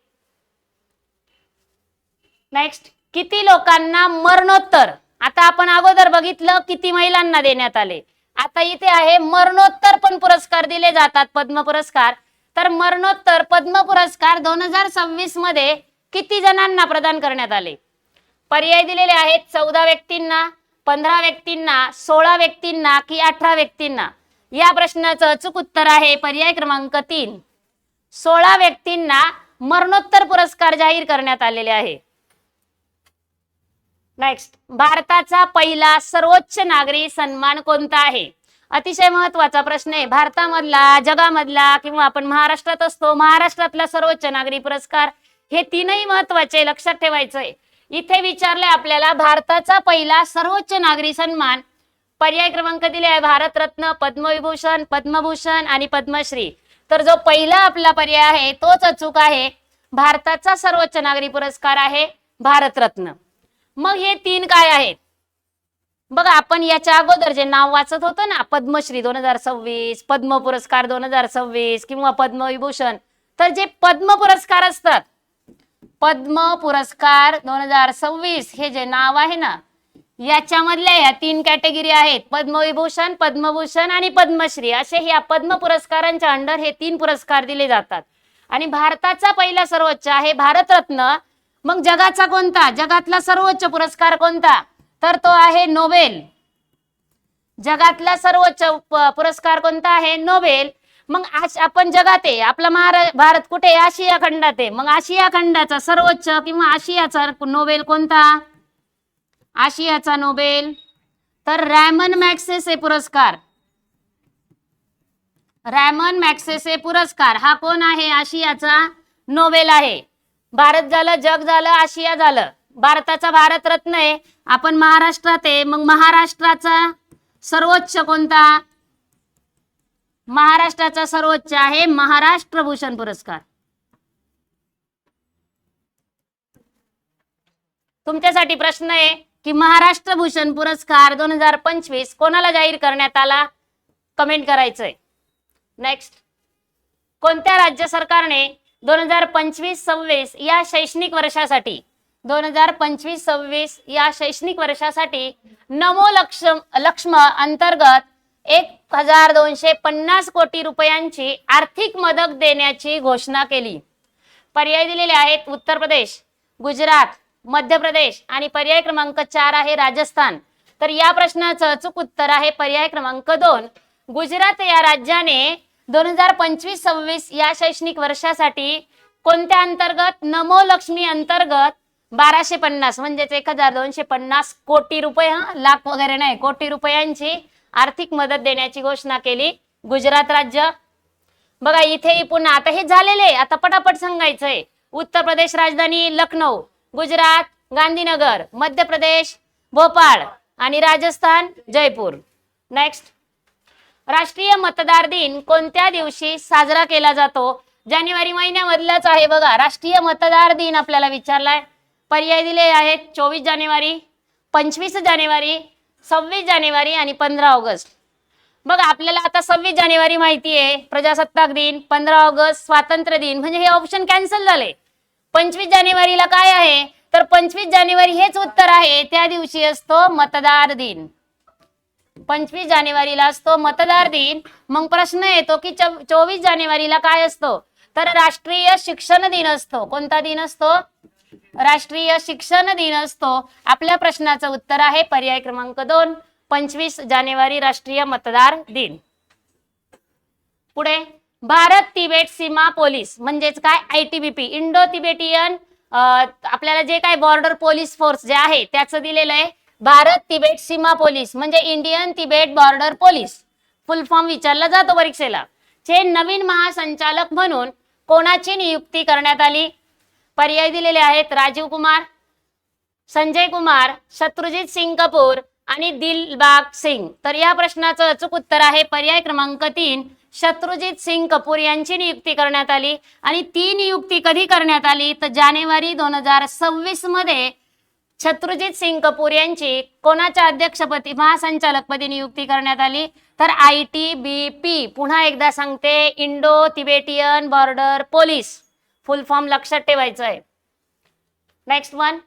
नेक्स्ट, किती लोकांना मरणोत्तर? आता आपण अगोदर बघितलं किती महिलांना देण्यात आले, आता इथे आहे मरणोत्तर पण पुरस्कार दिले जातात पद्म पुरस्कार. तर मरणोत्तर पद्म पुरस्कार 2026 मध्ये किती जणांना प्रदान करण्यात आले? पर्याय दिलेले आहेत 14 व्यक्तींना, 15 व्यक्तींना, 16 व्यक्तींना की 18 व्यक्तींना. या प्रश्नाचं अचूक उत्तर आहे पर्याय क्रमांक 3. 16 व्यक्तींना मरणोत्तर पुरस्कार जाहीर करण्यात आलेले आहे. नेक्स्ट, भारताचा पहिला सर्वोच्च नागरी सन्मान कोणता आहे? अतिशय महत्वाचा प्रश्न आहे. भारतामधला, जगामधला किंवा आपण महाराष्ट्रात असतो, महाराष्ट्रातला सर्वोच्च नागरी पुरस्कार, हे तीनही महत्वाचे, लक्षात ठेवायचंय. इथे विचारलंय आपल्याला भारताचा पहिला सर्वोच्च नागरी सन्मान. पर्याय क्रमांक दिले आहे भारतरत्न, पद्मविभूषण, पद्मभूषण आणि पद्मश्री. तर जो पहिला आपला पर्याय आहे तोच अचूक आहे. भारताचा सर्वोच्च नागरी पुरस्कार आहे भारतरत्न. मग हे तीन काय आहेत बघा. आपण याच्या अगोदर जे नाव वाचत होतो ना, पद्मश्री 2026, पद्म पुरस्कार 2026 किंवा पद्मविभूषण, तर जे पद्म पुरस्कार असतात, पद्म पुरस्कार 2026 हे जे नाव आहे ना, याच्यामधल्या या तीन कॅटेगरी आहेत, पद्मविभूषण, पद्मभूषण आणि पद्मश्री. असे या पद्म पुरस्कारांच्या अंडर हे तीन पुरस्कार दिले जातात. आणि भारताचा पहिला सर्वोच्च आहे भारतरत्न. मग जगाचा कोणता, जगातला सर्वोच्च पुरस्कार कोणता? तर तो आहे नोबेल. जगातला सर्वोच्च पुरस्कार कोणता आहे? नोबेल. मग आपण जगात आहे, आपला भारत कुठे? आशिया खंडात आहे. मग आशिया खंडाचा सर्वोच्च किंवा आशियाचा नोबेल कोणता? आशियाचा नोबेल तर रॅमन मॅग्सेसे पुरस्कार. रॅमन मॅग्सेसे पुरस्कार हा कोण आहे? आशियाचा नोबेल आहे. भारत झालं, जग झालं, आशिया झालं. भारताचा भारतरत्न आहे, आपण महाराष्ट्रात आहे. मग महाराष्ट्राचा सर्वोच्च कोणता? महाराष्ट्राचा सर्वोच्च आहे महाराष्ट्र भूषण पुरस्कार. तुमच्यासाठी प्रश्न आहे की महाराष्ट्र भूषण पुरस्कार 2025 कोणाला जाहीर करण्यात आला? कमेंट करायचंय. नेक्स्ट, कोणत्या राज्य सरकारने 2025-26 या शैक्षणिक वर्षासाठी 2025-26 या शैक्षणिक वर्षासाठी नमो लक्ष्म अंतर्गत 1250 कोटी रुपयांची आर्थिक मदत देण्याची घोषणा केली? पर्याय दिलेले आहेत उत्तर प्रदेश, गुजरात, मध्य प्रदेश आणि पर्याय क्रमांक 4 आहे राजस्थान. तर या प्रश्नाचं अचूक उत्तर आहे पर्याय क्रमांक 2. गुजरात या राज्याने 2025-26 या शैक्षणिक वर्षासाठी कोणत्या अंतर्गत? नमो लक्ष्मी अंतर्गत 1250 म्हणजेच 1250 कोटी रुपये, लाख वगैरे नाही, कोटी रुपयांची आर्थिक मदत देण्याची घोषणा केली गुजरात राज्य. बघा इथेही पुन्हा आता हे झालेले, आता पटापट सांगायचंय. उत्तर प्रदेश राजधानी लखनौ, गुजरात गांधीनगर, मध्य प्रदेश भोपाळ आणि राजस्थान जयपूर. नेक्स्ट, राष्ट्रीय मतदार दिन कोणत्या दिवशी साजरा केला जातो? जानेवारी महिन्यामधलाच आहे बघा. राष्ट्रीय मतदार दिन आपल्याला विचारलाय. पर्याय दिले आहेत 24 जानेवारी, 25 जानेवारी, 26 जानेवारी आणि 15 ऑगस्ट. बघा आपल्याला आता 26 जानेवारी माहिती आहे, प्रजासत्ताक दिन. 15 ऑगस्ट स्वातंत्र्य दिन, म्हणजे हे ऑप्शन कॅन्सल झाले. 25 जानेवारीला काय आहे? तर 25 जानेवारी हेच उत्तर आहे. त्या दिवशी असतो मतदार दिन. 25 जानेवारीला असतो मतदार दिन. मग प्रश्न येतो की 24 जानेवारीला काय असतो? तर राष्ट्रीय शिक्षण दिन असतो. कोणता दिन असतो? राष्ट्रीय शिक्षण दिन असतो. आपल्या प्रश्नाचं उत्तर आहे पर्याय क्रमांक 2, 25 जानेवारी राष्ट्रीय मतदार दिन. पुढे, भारत तिबेट सीमा पोलीस म्हणजेच काय? ITBP, इंडो तिबेटियन आपल्याला जे काय बॉर्डर पोलीस फोर्स जे आहे त्याचं दिलेलं आहे भारत तिबेट सीमा पोलीस, म्हणजे इंडियन तिबेट बॉर्डर पोलीस. फुल फॉर्म विचारला जातो परीक्षेला. चे नवीन महासंचालक म्हणून कोणाची नियुक्ती करण्यात आली? पर्याय दिलेले आहेत राजीव कुमार, संजय कुमार, शत्रुजीत सिंग कपूर आणि दिलबाग सिंग. तर या प्रश्नाचं अचूक उत्तर आहे पर्याय क्रमांक 3, शत्रुजीत सिंग कपूर यांची नियुक्ती करण्यात आली. आणि ती नियुक्ती कधी करण्यात आली? तर जानेवारी 2026 मध्ये शत्रुजीत सिंग कपूर यांची कोणाच्या अध्यक्षपदी महासंचालकपदी नियुक्ती करण्यात आली? तर ITBP. पुन्हा एकदा सांगते, इंडो तिबेटियन बॉर्डर पोलीस. फुल फॉर्म लक्षात ठेवायचं आहे. Next one,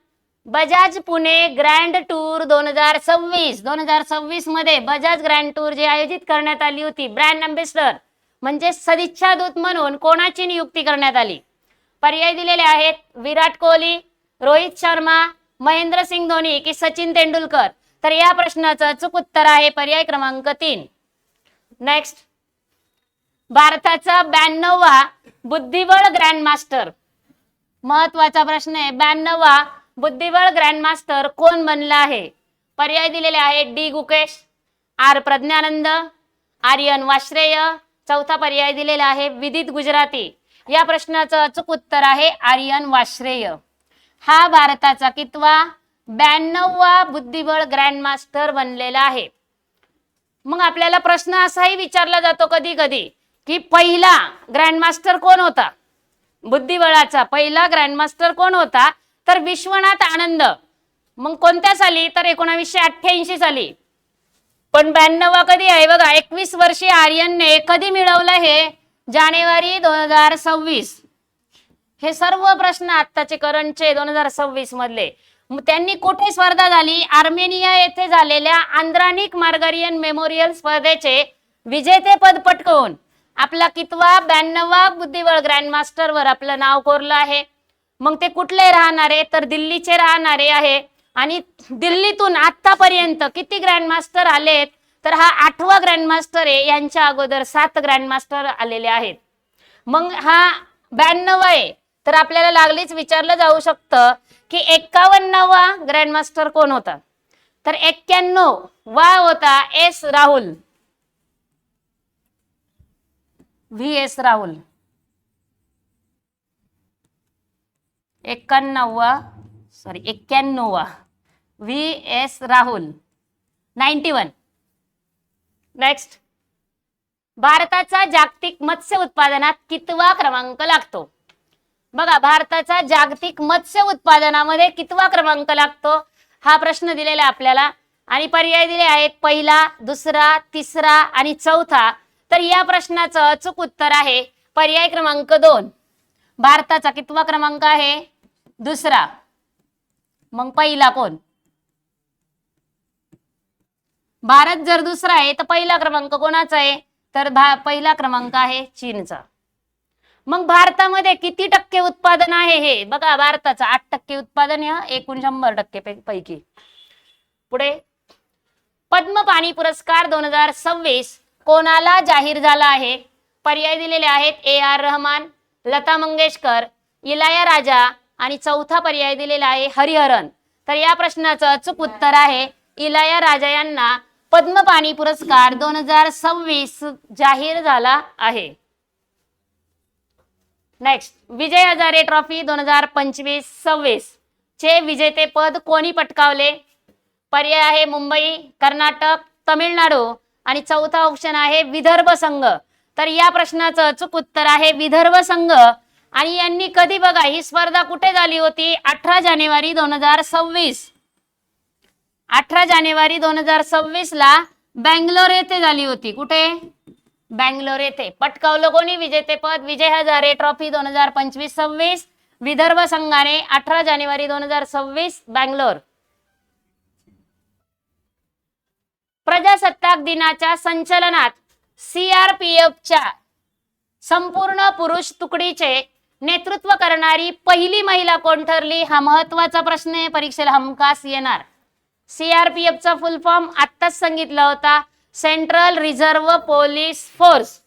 Bajaj Pune grand tour 2026 मध्ये बजाज ग्रँड टूर जी आयोजित करण्यात आली होती, ब्रँड अँबॅसेडर म्हणजे सदिच्छा दूत म्हणून कोणाची नियुक्ती करण्यात आली? पर्याय दिलेले आहेत विराट कोहली, रोहित शर्मा, महेंद्रसिंग धोनी की सचिन तेंडुलकर? तर या प्रश्नाचं अचूक उत्तर आहे पर्याय क्रमांक 3. नेक्स्ट, भारताचा 92वा बुद्धिबळ ग्रँडमास्टर, महत्वाचा प्रश्न आहे, 92वा बुद्धिबळ ग्रँडमास्टर कोण बनला आहे? पर्याय दिलेले आहेत डी गुकेश, आर प्रज्ञानंद, आर्यन वाश्रेय, चौथा पर्याय दिलेला आहे विदित गुजराती. या प्रश्नाचं अचूक उत्तर आहे आर्यन वाश्रेय. हा भारताचा कितवा? 92वा बुद्धिबळ ग्रँडमास्टर बनलेला आहे. मग आपल्याला प्रश्न असाही विचारला जातो कधी कधी की पहिला ग्रँडमास्टर कोण होता? बुद्धिबळाचा पहिला ग्रँडमास्टर कोण होता? तर विश्वनाथ आनंद. मग कोणत्या साली? तर 1988 साली. पण 92वा कधी आहे बघा, 21 वर्षीय आर्यनने कधी मिळवलं हे? जानेवारी 2026. हे सर्व प्रश्न आत्ताचे करंटचे 2026 मधले. त्यांनी कुठे स्पर्धा झाली? आर्मेनिया येथे झालेल्या आंद्रानिक मार्गारियन मेमोरियल स्पर्धेचे विजेतेपद पटकवून आपला कितवा? 92वा बुद्धिबळ ग्रँडमास्टर वर आपलं नाव कोरलं आहे. मग ते कुठले राहणारे? तर दिल्लीचे राहणारे आहे. आणि दिल्लीतून आतापर्यंत किती ग्रँडमास्टर आलेत? तर हा 8वा ग्रँडमास्टर आहे. यांच्या अगोदर 7 ग्रँडमास्टर आलेले आहेत. मग हा 92वा आहे. तर आपल्याला लागलीच विचारलं जाऊ शकतं की 51वा ग्रँडमास्टर कोण होता? तर 91वा होता S Rahul, V S Rahul. 91वा व्ही एस राहुल. 91. नेक्स्ट, भारताचा जागतिक मत्स्य उत्पादनात कितवा क्रमांक लागतो? बघा, भारताचा जागतिक मत्स्य उत्पादनामध्ये कितवा क्रमांक लागतो हा प्रश्न दिलेला आपल्याला. आणि पर्याय दिले आहेत पहिला, दुसरा, तिसरा आणि चौथा. तर या प्रश्नाचं अचूक उत्तर आहे पर्याय क्रमांक 2. भारताचा कितवा क्रमांक आहे? दुसरा. मग पहिला कोण? भारत जर दुसरा आहे तर पहिला क्रमांक कोणाचा आहे? तर पहिला क्रमांक आहे चीनचा. मग भारतामध्ये किती टक्के उत्पादन आहे हे बघा. भारताचं 8% उत्पादन या एकूण 100% पैकी. पुढे, पद्म पाणी पुरस्कार 2026 कोणाला जाहीर झाला आहे? पर्याय दिलेले आहेत ए आर रहमान, लता मंगेशकर, इलायाराजा आणि चौथा पर्याय दिलेला आहे हरिहरन. तर या प्रश्नाचं अचूक उत्तर आहे इलायाराजा यांना पद्म पाणी पुरस्कार 2026 जाहीर झाला आहे. नेक्स्ट, विजय हजारे ट्रॉफी 2025-26 चे विजेतेपद कोणी पटकावले? पर्याय आहे मुंबई, कर्नाटक, तमिळनाडू आणि चौथा ऑप्शन आहे विदर्भ संघ. तर या प्रश्नाचं अचूक उत्तर आहे विदर्भ संघ. आणि यांनी कधी बघा ही स्पर्धा कुठे झाली होती? 18 जानेवारी 2026. 18 जानेवारी 2026 ला बँगलोर येथे झाली होती. कुठे? बँगलोर येथे. पटकावलं कोणी विजेतेपद? विजय हजारे ट्रॉफी 2025-26 विदर्भ संघाने 18 जानेवारी 2026 बँगलोर. प्रजासत्ताक दिनाच्या संचलनात सीआरपीएफच्या संपूर्ण पुरुष तुकडीचे नेतृत्व करणारी पहिली महिला कोण ठरली? हा महत्वाचा प्रश्न आहे, परीक्षेला हमखास येणार. सीआरपीएफचा फुल फॉर्म आत्ताच सांगितला होता, सेंट्रल रिझर्व्ह पोलीस फोर्स.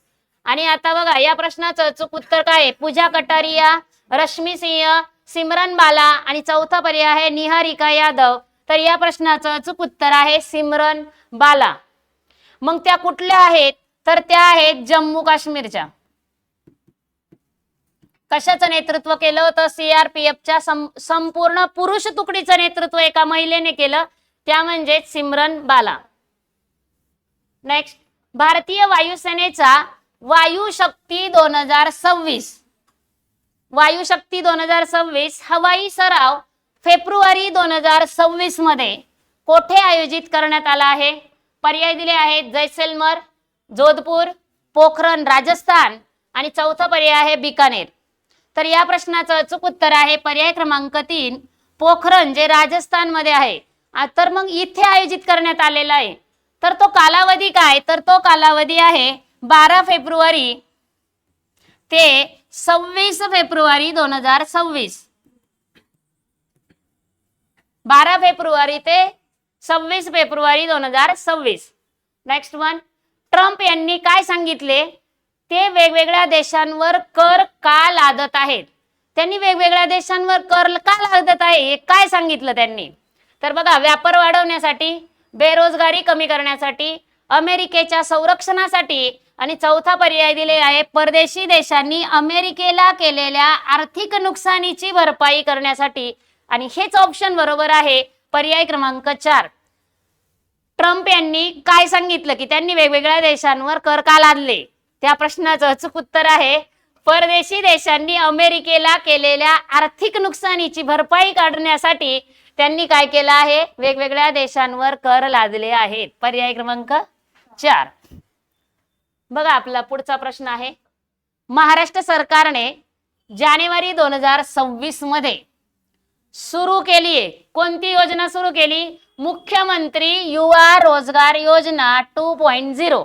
आणि आता बघा या प्रश्नाचं अचूक उत्तर काय आहे? पूजा कटारिया, रश्मी सिंह, सिमरन बाला आणि चौथा पर्याय आहे निहारिका यादव. तर या प्रश्नाचं अचूक उत्तर आहे सिमरन बाला. मग त्या कुठल्या आहेत? तर त्या आहेत जम्मू काश्मीरच्या. कशाचं नेतृत्व केलं होतं? सीआरपीएफच्या संपूर्ण पुरुष तुकडीचं नेतृत्व एका महिलेने केलं, त्या म्हणजे सिमरन बाला. नेक्स्ट, भारतीय वायुसेनेचा वायुशक्ती 2026 वायुशक्ती 2026 हवाई सराव फेब्रुवारी 2026 मध्ये कोठे आयोजित करण्यात आला आहे? पर्याय दिले आहेत जैसलमेर, जोधपूर, पोखरण राजस्थान आणि चौथा पर्याय आहे बिकानेर. तर या प्रश्नाचं अचूक उत्तर आहे पर्याय क्रमांक 3 पोखरण, जे राजस्थान मध्ये आहे. तर मग इथे आयोजित करण्यात आलेला आहे. तर तो कालावधी काय? तर तो कालावधी आहे 12 फेब्रुवारी ते 26 फेब्रुवारी 2026. 12 फेब्रुवारी ते 26 फेब्रुवारी 2026. नेक्स्ट वन, ट्रम्प यांनी काय सांगितले? ते वेगवेगळ्या देशांवर कर का लादत आहेत? त्यांनी वेगवेगळ्या देशांवर कर का लादत आहे हे काय सांगितलं त्यांनी? तर बघा, व्यापार वाढवण्यासाठी, बेरोजगारी कमी करण्यासाठी, अमेरिकेच्या संरक्षणासाठी, आणि चौथा पर्याय दिलेला आहे परदेशी देशांनी अमेरिकेला केलेल्या आर्थिक नुकसानीची भरपाई करण्यासाठी. आणि हेच ऑप्शन बरोबर आहे, पर्याय क्रमांक 4. ट्रम्प यांनी काय सांगितलं की त्यांनी वेगवेगळ्या देशांवर कर का लादले? त्या प्रश्नाचं अचूक उत्तर आहे परदेशी देशांनी अमेरिकेला केलेल्या आर्थिक नुकसानीची भरपाई काढण्यासाठी त्यांनी काय केलं आहे? वेगवेगळ्या देशांवर कर लादले आहेत. पर्याय क्रमांक 4. बघा, आपला पुढचा प्रश्न आहे, महाराष्ट्र सरकारने जानेवारी 2026 मध्ये सुरू केली आहे कोणती योजना सुरू केली? मुख्यमंत्री युवा रोजगार योजना 2.0.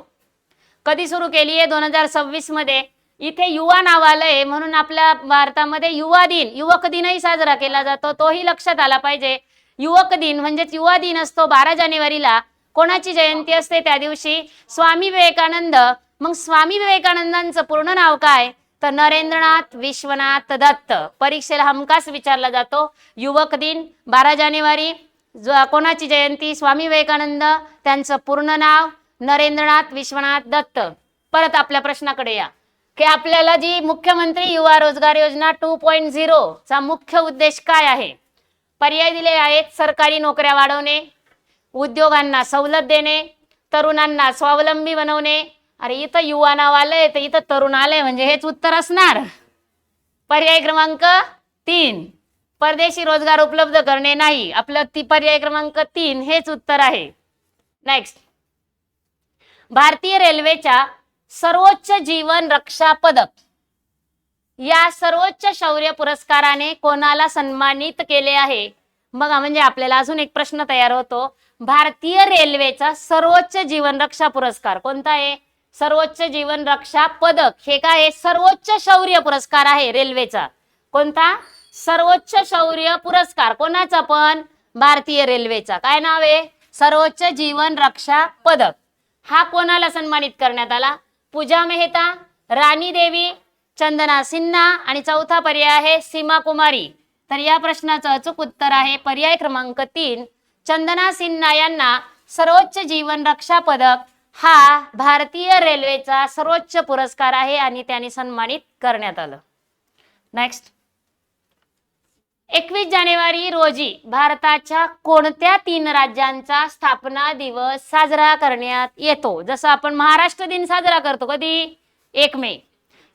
कधी सुरू केली आहे? 2026 मध्ये. इथे युवा नाव आलंय म्हणून आपल्या भारतामध्ये युवा दिन, युवक दिनही साजरा केला जातो, तोही लक्षात आला पाहिजे. युवक दिन म्हणजेच युवा दिन असतो 12 जानेवारीला. कोणाची जयंती असते त्या दिवशी? स्वामी विवेकानंद. मग स्वामी विवेकानंदांचं पूर्ण नाव काय? तर नरेंद्रनाथ विश्वनाथ दत्त. परीक्षेला हमखास विचारला जातो. युवक दिन 12 जानेवारी, कोणाची जयंती? स्वामी विवेकानंद. त्यांचं पूर्ण नाव नरेंद्रनाथ विश्वनाथ दत्त. परत आपल्या प्रश्नाकडे या की आपल्याला जी मुख्यमंत्री युवा रोजगार योजना 2.0 चा मुख्य उद्देश काय आहे? पर्याय दिले आहेत, सरकारी नोकऱ्या वाढवणे, उद्योगांना सवलत देणे, तरुणांना स्वावलंबी बनवणे. अरे इथं युवा नाव आलंय तर इथं तरुण आलंय म्हणजे हेच उत्तर असणार. पर्याय क्रमांक 3, परदेशी रोजगार उपलब्ध करणे नाही. आपलं पर्याय क्रमांक 3 हेच उत्तर आहे. नेक्स्ट, भारतीय रेल्वेच्या सर्वोच्च जीवन रक्षा पदक या सर्वोच्च शौर्य पुरस्काराने कोणाला सन्मानित केले आहे? बघा, म्हणजे आपल्याला अजून एक प्रश्न तयार होतो. भारतीय रेल्वेचा सर्वोच्च जीवन रक्षा पुरस्कार कोणता आहे? सर्वोच्च जीवन रक्षा पदक. हे काय आहे? सर्वोच्च शौर्य पुरस्कार आहे रेल्वेचा. कोणता? सर्वोच्च शौर्य पुरस्कार. कोणाचा पण? भारतीय रेल्वेचा. काय नाव आहे? सर्वोच्च जीवन रक्षा पदक. हा कोणाला सन्मानित करण्यात आला? पूजा मेहता, राणी देवी, चंदना सिन्हा, आणि चौथा पर्याय आहे सीमा कुमारी. तर या प्रश्नाचं अचूक उत्तर आहे पर्याय क्रमांक 3. चंदना सिन्हा यांना सर्वोच्च जीवन रक्षा पदक हा भारतीय रेल्वेचा सर्वोच्च पुरस्कार आहे आणि त्यांनी सन्मानित करण्यात आलं. नेक्स्ट, 21 जानेवारी रोजी भारताच्या कोणत्या 3 राज्यांचा स्थापना दिवस साजरा करण्यात येतो? जसं आपण महाराष्ट्र दिन साजरा करतो कधी? 1 मे.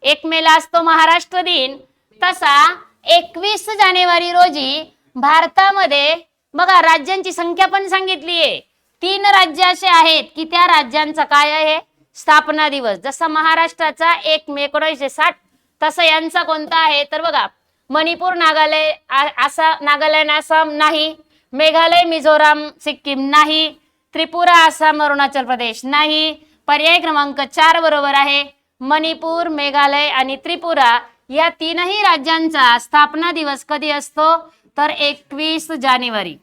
1 मेला असतो महाराष्ट्र दिन. तसा 21 जानेवारी रोजी भारतामध्ये बघा राज्यांची संख्या पण सांगितली आहे. 3 राज्य असे आहेत की त्या राज्यांचा काय आहे? स्थापना दिवस. जसा महाराष्ट्राचा 1 मे 1960, तसं यांचा कोणता आहे? तर बघा, मणिपूर, नागालँड आसाम नाही, मेघालय मिझोराम सिक्कीम नाही, त्रिपुरा आसाम अरुणाचल प्रदेश नाही. पर्याय क्रमांक 4 बरोबर आहे. मणिपूर, मेघालय आणि त्रिपुरा या 3ही राज्यांचा स्थापना दिवस कधी असतो? तर 21 जानेवारी.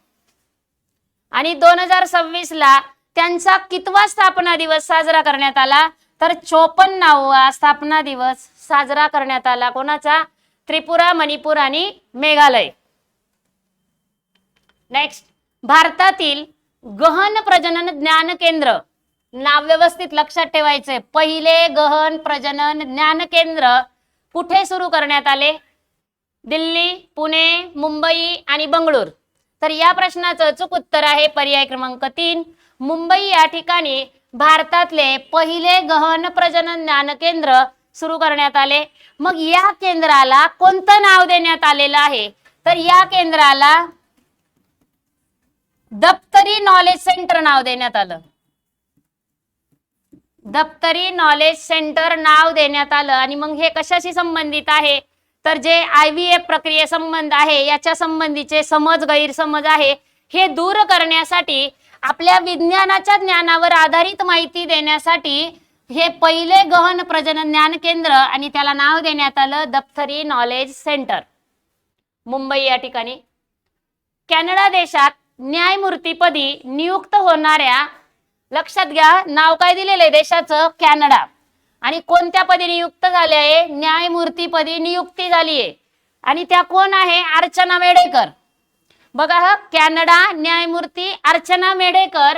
आणि 2026 ला त्यांचा कितवा स्थापना दिवस साजरा करण्यात आला? तर 54वा स्थापना दिवस साजरा करण्यात आला. कोणाचा? त्रिपुरा, मणिपूर आणि मेघालय. नेक्स्ट, भारतातील गहन प्रजनन ज्ञान केंद्र. नाव व्यवस्थित लक्षात ठेवायचंय. पहिले गहन प्रजनन ज्ञान केंद्र कुठे सुरू करण्यात आले? दिल्ली, पुणे, मुंबई आणि बंगळूर. तर या प्रश्नाचं अचूक उत्तर आहे पर्याय क्रमांक 3, मुंबई या ठिकाणी भारतातले पहिले गहन प्रजनन ज्ञान केंद्र सुरू करण्यात आले. मग या केंद्राला कोणतं नाव देण्यात आलेलं आहे? तर या केंद्राला दप्तरी नॉलेज सेंटर नाव देण्यात आलं. दप्तरी नॉलेज सेंटर नाव देण्यात आलं. आणि मग हे कशाशी संबंधित आहे? तर जे IVF प्रक्रिये संबंध आहे, याच्या संबंधीचे समज गैरसमज आहे हे दूर करण्यासाठी, आपल्या विज्ञानाच्या ज्ञानावर आधारित माहिती देण्यासाठी हे पहिले गहन प्रजनन ज्ञान केंद्र, आणि त्याला नाव देण्यात आलं दप्तरी नॉलेज सेंटर, मुंबई या ठिकाणी. कॅनडा देशात न्यायमूर्तीपदी नियुक्त होणाऱ्या, लक्षात घ्या नाव काय दिलेलं देशाचं, कॅनडा, आणि कोणत्या पदी नियुक्त झाले आहे, न्यायमूर्तीपदी नियुक्ती झाली आहे, आणि त्या कोण आहे, अर्चना मेढेकर. बघा हा, कॅनडा न्यायमूर्ती अर्चना मेढेकर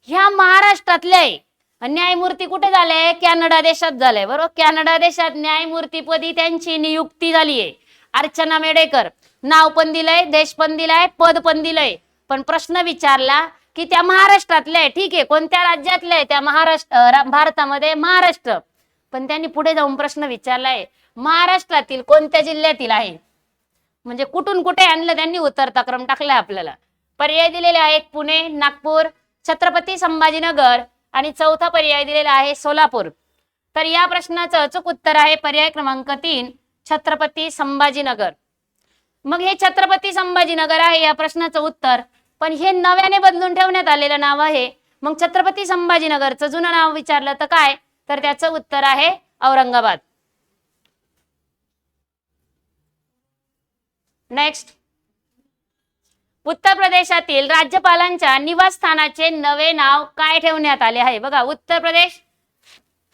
ह्या महाराष्ट्रातल्या आहे. न्यायमूर्ती कुठे झाले, कॅनडा देशात झाले, बरोबर. कॅनडा देशात न्यायमूर्तीपदी त्यांची नियुक्ती झाली आहे, अर्चना मेढेकर. नाव पण दिलंय, देश पण दिलाय, पद पण दिलंय. पण प्रश्न विचारला की त्या महाराष्ट्रातल्या आहे, ठीक आहे, कोणत्या राज्यातल्या आहे, त्या महाराष्ट्र, भारतामध्ये महाराष्ट्र. पण त्यांनी पुढे जाऊन प्रश्न विचारलाय महाराष्ट्रातील कोणत्या जिल्ह्यातील आहे, म्हणजे कुठून कुठे आणलं त्यांनी, उतरता क्रम टाकलाय आपल्याला. पर्याय दिलेले आहेत पुणे, नागपूर, छत्रपती संभाजीनगर, आणि चौथा पर्याय दिलेला आहे सोलापूर. तर या प्रश्नाचं अचूक उत्तर आहे पर्याय क्रमांक 3, छत्रपती संभाजीनगर. मग हे छत्रपती संभाजीनगर आहे या प्रश्नाचं उत्तर, पण हे नव्याने बदलून ठेवण्यात आलेलं नाव आहे. मग छत्रपती संभाजीनगरचं जुनं नाव विचारलं तर काय, तर त्याचं उत्तर आहे औरंगाबाद. नेक्स्ट, उत्तर प्रदेशातील राज्यपालांच्या निवासस्थानाचे नवे नाव काय ठेवण्यात आले आहे. बघा, उत्तर प्रदेश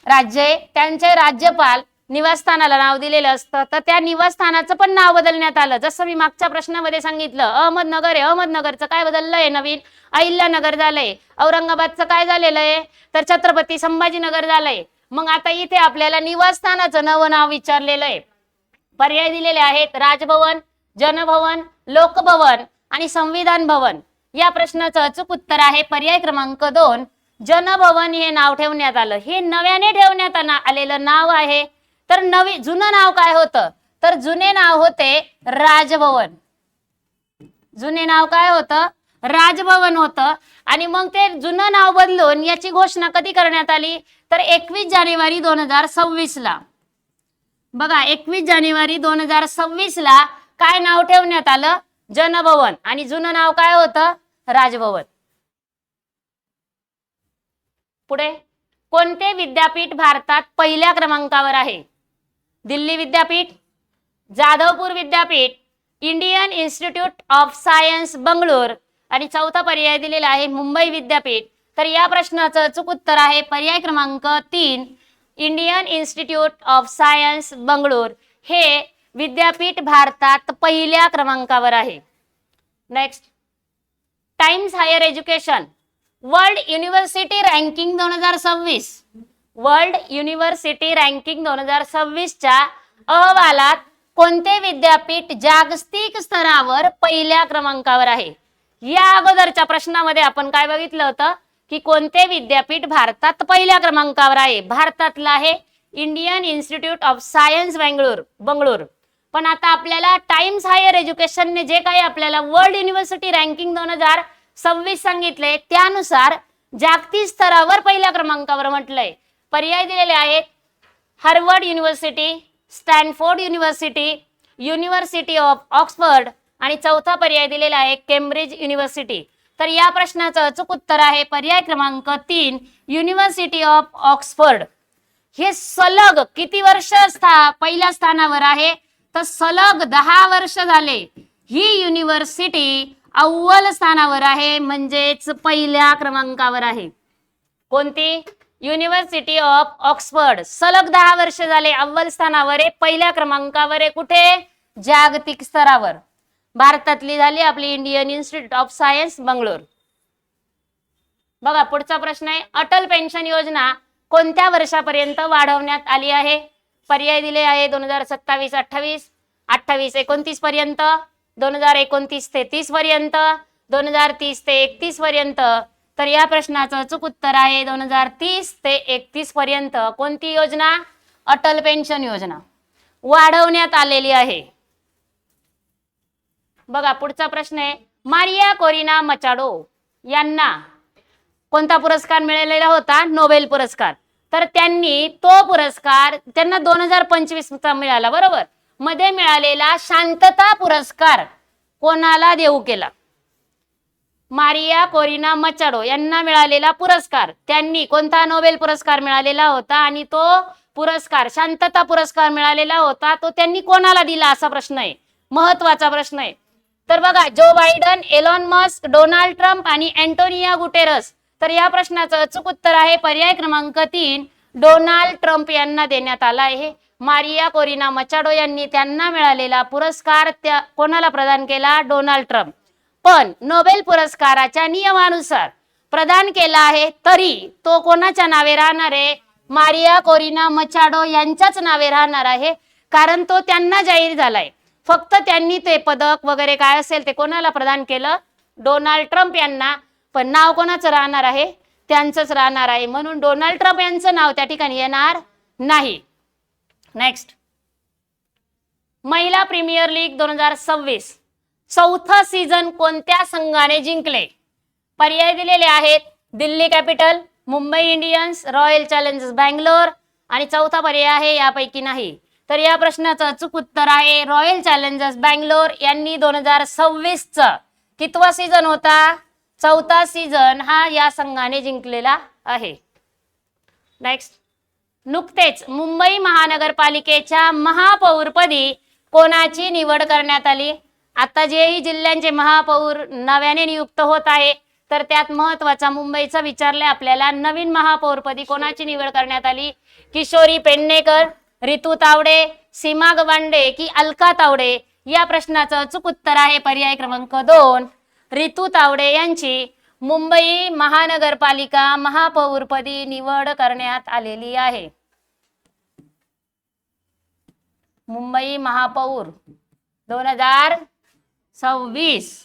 राज्य आहे, त्यांचे राज्यपाल निवासस्थानाला नाव दिलेलं असतं, तर त्या निवासस्थानाचं पण नाव बदलण्यात आलं. जसं मी मागच्या प्रश्नामध्ये सांगितलं, अहमदनगर आहे, अहमदनगरचं काय बदललंय, नवीन अहिल्यानगर झालंय. औरंगाबादचं काय झालेलं आहे, तर छत्रपती संभाजीनगर झालंय. मग आता इथे आपल्याला निवासस्थानाचं नवं नाव विचारलेलं आहे. पर्याय दिलेले आहेत राजभवन, जनभवन, लोकभवन आणि संविधान भवन. या प्रश्नाचं अचूक उत्तर आहे पर्याय क्रमांक 2, जनभवन हे नाव ठेवण्यात आलं. हे नव्याने ठेवण्यात आलेलं नाव आहे. तर जुनं नाव काय होतं, तर जुने नाव होते राजभवन. जुने नाव काय होतं, राजभवन होतं. आणि मग ते जुनं नाव बदलून याची घोषणा कधी करण्यात आली, तर 21 जानेवारी 2026 ला. बघा, 21 जानेवारी 2026 ला काय नाव ठेवण्यात आलं, जनभवन, आणि जुनं नाव काय होतं, राजभवन. पुढे, कोणते विद्यापीठ भारतात पहिल्या क्रमांकावर आहे. दिल्ली विद्यापीठ, जाधवपूर विद्यापीठ, Indian institute of science Bengaluru, आणि चौथा पर्याय दिलेला आहे मुंबई विद्यापीठ. तर या प्रश्नाचं अचूक उत्तर आहे पर्याय क्रमांक 3, Indian institute of science Bengaluru हे विद्यापीठ भारतात पहिल्या क्रमांकावर आहे. Next, times higher education world university ranking 2026, world university ranking 2026 च्या अहवालात कोणते विद्यापीठ जागतिक स्तरावर पहिल्या क्रमांकावर आहे. या अगोदरच्या प्रश्नामध्ये आपण काय बघितलं होतं की कोणते विद्यापीठ भारतात पहिल्या क्रमांकावर आहे. भारतातलं आहे Indian institute of science Bengaluru. पण आता आपल्याला टाइम्स हायर एज्युकेशनने जे काही आपल्याला वर्ल्ड युनिव्हर्सिटी रँकिंग 2026 सांगितले त्यानुसार जागतिक स्तरावर पहिल्या क्रमांकावर म्हटलंय. पर्याय दिलेले आहेत Harvard university, Stanford university, university of Oxford, आणि चौथा पर्याय दिलेला आहे केम्ब्रिज युनिव्हर्सिटी. तर या प्रश्नाचं अचूक उत्तर आहे पर्याय क्रमांक 3, युनिव्हर्सिटी ऑफ ऑक्सफर्ड. हे सलग किती वर्ष पहिल्या स्थानावर आहे, तर सलग 10 वर्ष झाले ही युनिव्हर्सिटी अव्वल स्थानावर आहे, म्हणजेच पहिल्या क्रमांकावर आहे. कोणती, युनिव्हर्सिटी ऑफ ऑक्सफर्ड सलग 10 वर्ष झाले अव्वल स्थानावर आहे, पहिल्या क्रमांकावर आहे. कुठे, जागतिक स्तरावर. भारतातली झाली आपली Indian institute of science Bengaluru. बघा, पुढचा प्रश्न आहे अटल पेन्शन योजना कोणत्या वर्षापर्यंत वाढवण्यात आली आहे. पर्याय दिले आहे 2027-28, 28-29 पर्यंत, 2029 ते 30 पर्यंत, 2030 ते 31 पर्यंत. तर या प्रश्नाचं अचूक उत्तर आहे 2030 ते 31 पर्यंत कोणती योजना, अटल पेन्शन योजना वाढवण्यात आलेली आहे. बघा, पुढचा प्रश्न आहे मारिया कोरिना मचाडो यांना कोणता पुरस्कार मिळालेला होता, नोबेल पुरस्कार. तर त्यांनी तो पुरस्कार त्यांना 2025 चा मिळाला, बरोबर. मध्ये मिळालेला शांतता पुरस्कार कोणाला देऊ केला, मारिया कोरिना मचाडो यांना मिळालेला पुरस्कार. त्यांनी कोणता नोबेल पुरस्कार मिळालेला होता आणि तो पुरस्कार शांतता पुरस्कार मिळालेला होता, तो त्यांनी कोणाला दिला असा प्रश्न आहे, महत्वाचा प्रश्न आहे. तर बघा, Joe Biden, Elon Musk, Donald Trump आणि अँटोनिया गुटेरस. तर या प्रश्नाचं अचूक उत्तर आहे पर्याय क्रमांक 3, डोनाल्ड ट्रम्प यांना देण्यात आला आहे. मारिया कोरिना मचाडो यांनी त्यांना मिळालेला पुरस्कार त्या कोणाला प्रदान केला? Donald Trump. पण नोबेल पुरस्काराच्या नियमानुसार प्रदान केला आहे, तरी तो कोणाच्या नावे राहणार आहे? मारिया कोरिना मचाडो यांच्याच नावे राहणार आहे, कारण तो त्यांना जाहीर झालाय. फक्त त्यांनी ते पदक वगैरे काय असेल ते कोणाला प्रदान केलं? डोनाल्ड ट्रम्प यांना. पण नाव कोणाचं राहणार आहे? त्यांचंच राहणार आहे. म्हणून डोनाल्ड ट्रम्प यांचं नाव त्या ठिकाणी येणार नाही. नेक्स्ट, महिला प्रीमियर लीग 2026 चौथा सीझन कोणत्या संघाने जिंकले? पर्याय दिलेले आहेत: Delhi capital, Mumbai Indians, royal challengers Bangalore आणि चौथा पर्याय आहे यापैकी नाही. तर या प्रश्नाचं अचूक उत्तर आहे रॉयल चॅलेंजर्स बँगलोर यांनी 2026 चा कितवा सीझन होता? चौथा सीझन हा या संघाने जिंकलेला आहे. नेक्स्ट, नुकतेच मुंबई महानगरपालिकेच्या महापौरपदी कोणाची निवड करण्यात आली? आता जेही जिल्ह्यांचे महापौर नव्याने नियुक्त होत आहे, तर त्यात महत्वाचा मुंबईचा विचारले आपल्याला. नवीन महापौरपदी कोणाची निवड करण्यात आली? किशोरी पेडणेकर, रितू तावडे, सीमा गवांडे की अलका तावडे? या प्रश्नाचं अचूक उत्तर आहे पर्याय क्रमांक 2, रितू तावडे यांची मुंबई महानगरपालिका महापौरपदी निवड करण्यात आलेली आहे. मुंबई महापौर 2026.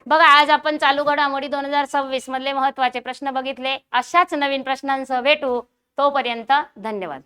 बघा, आज आपण चालू घडामोडी 2026 मधले महत्वाचे प्रश्न बघितले. अशाच नवीन प्रश्नांसह भेटू. तोपर्यंत धन्यवाद.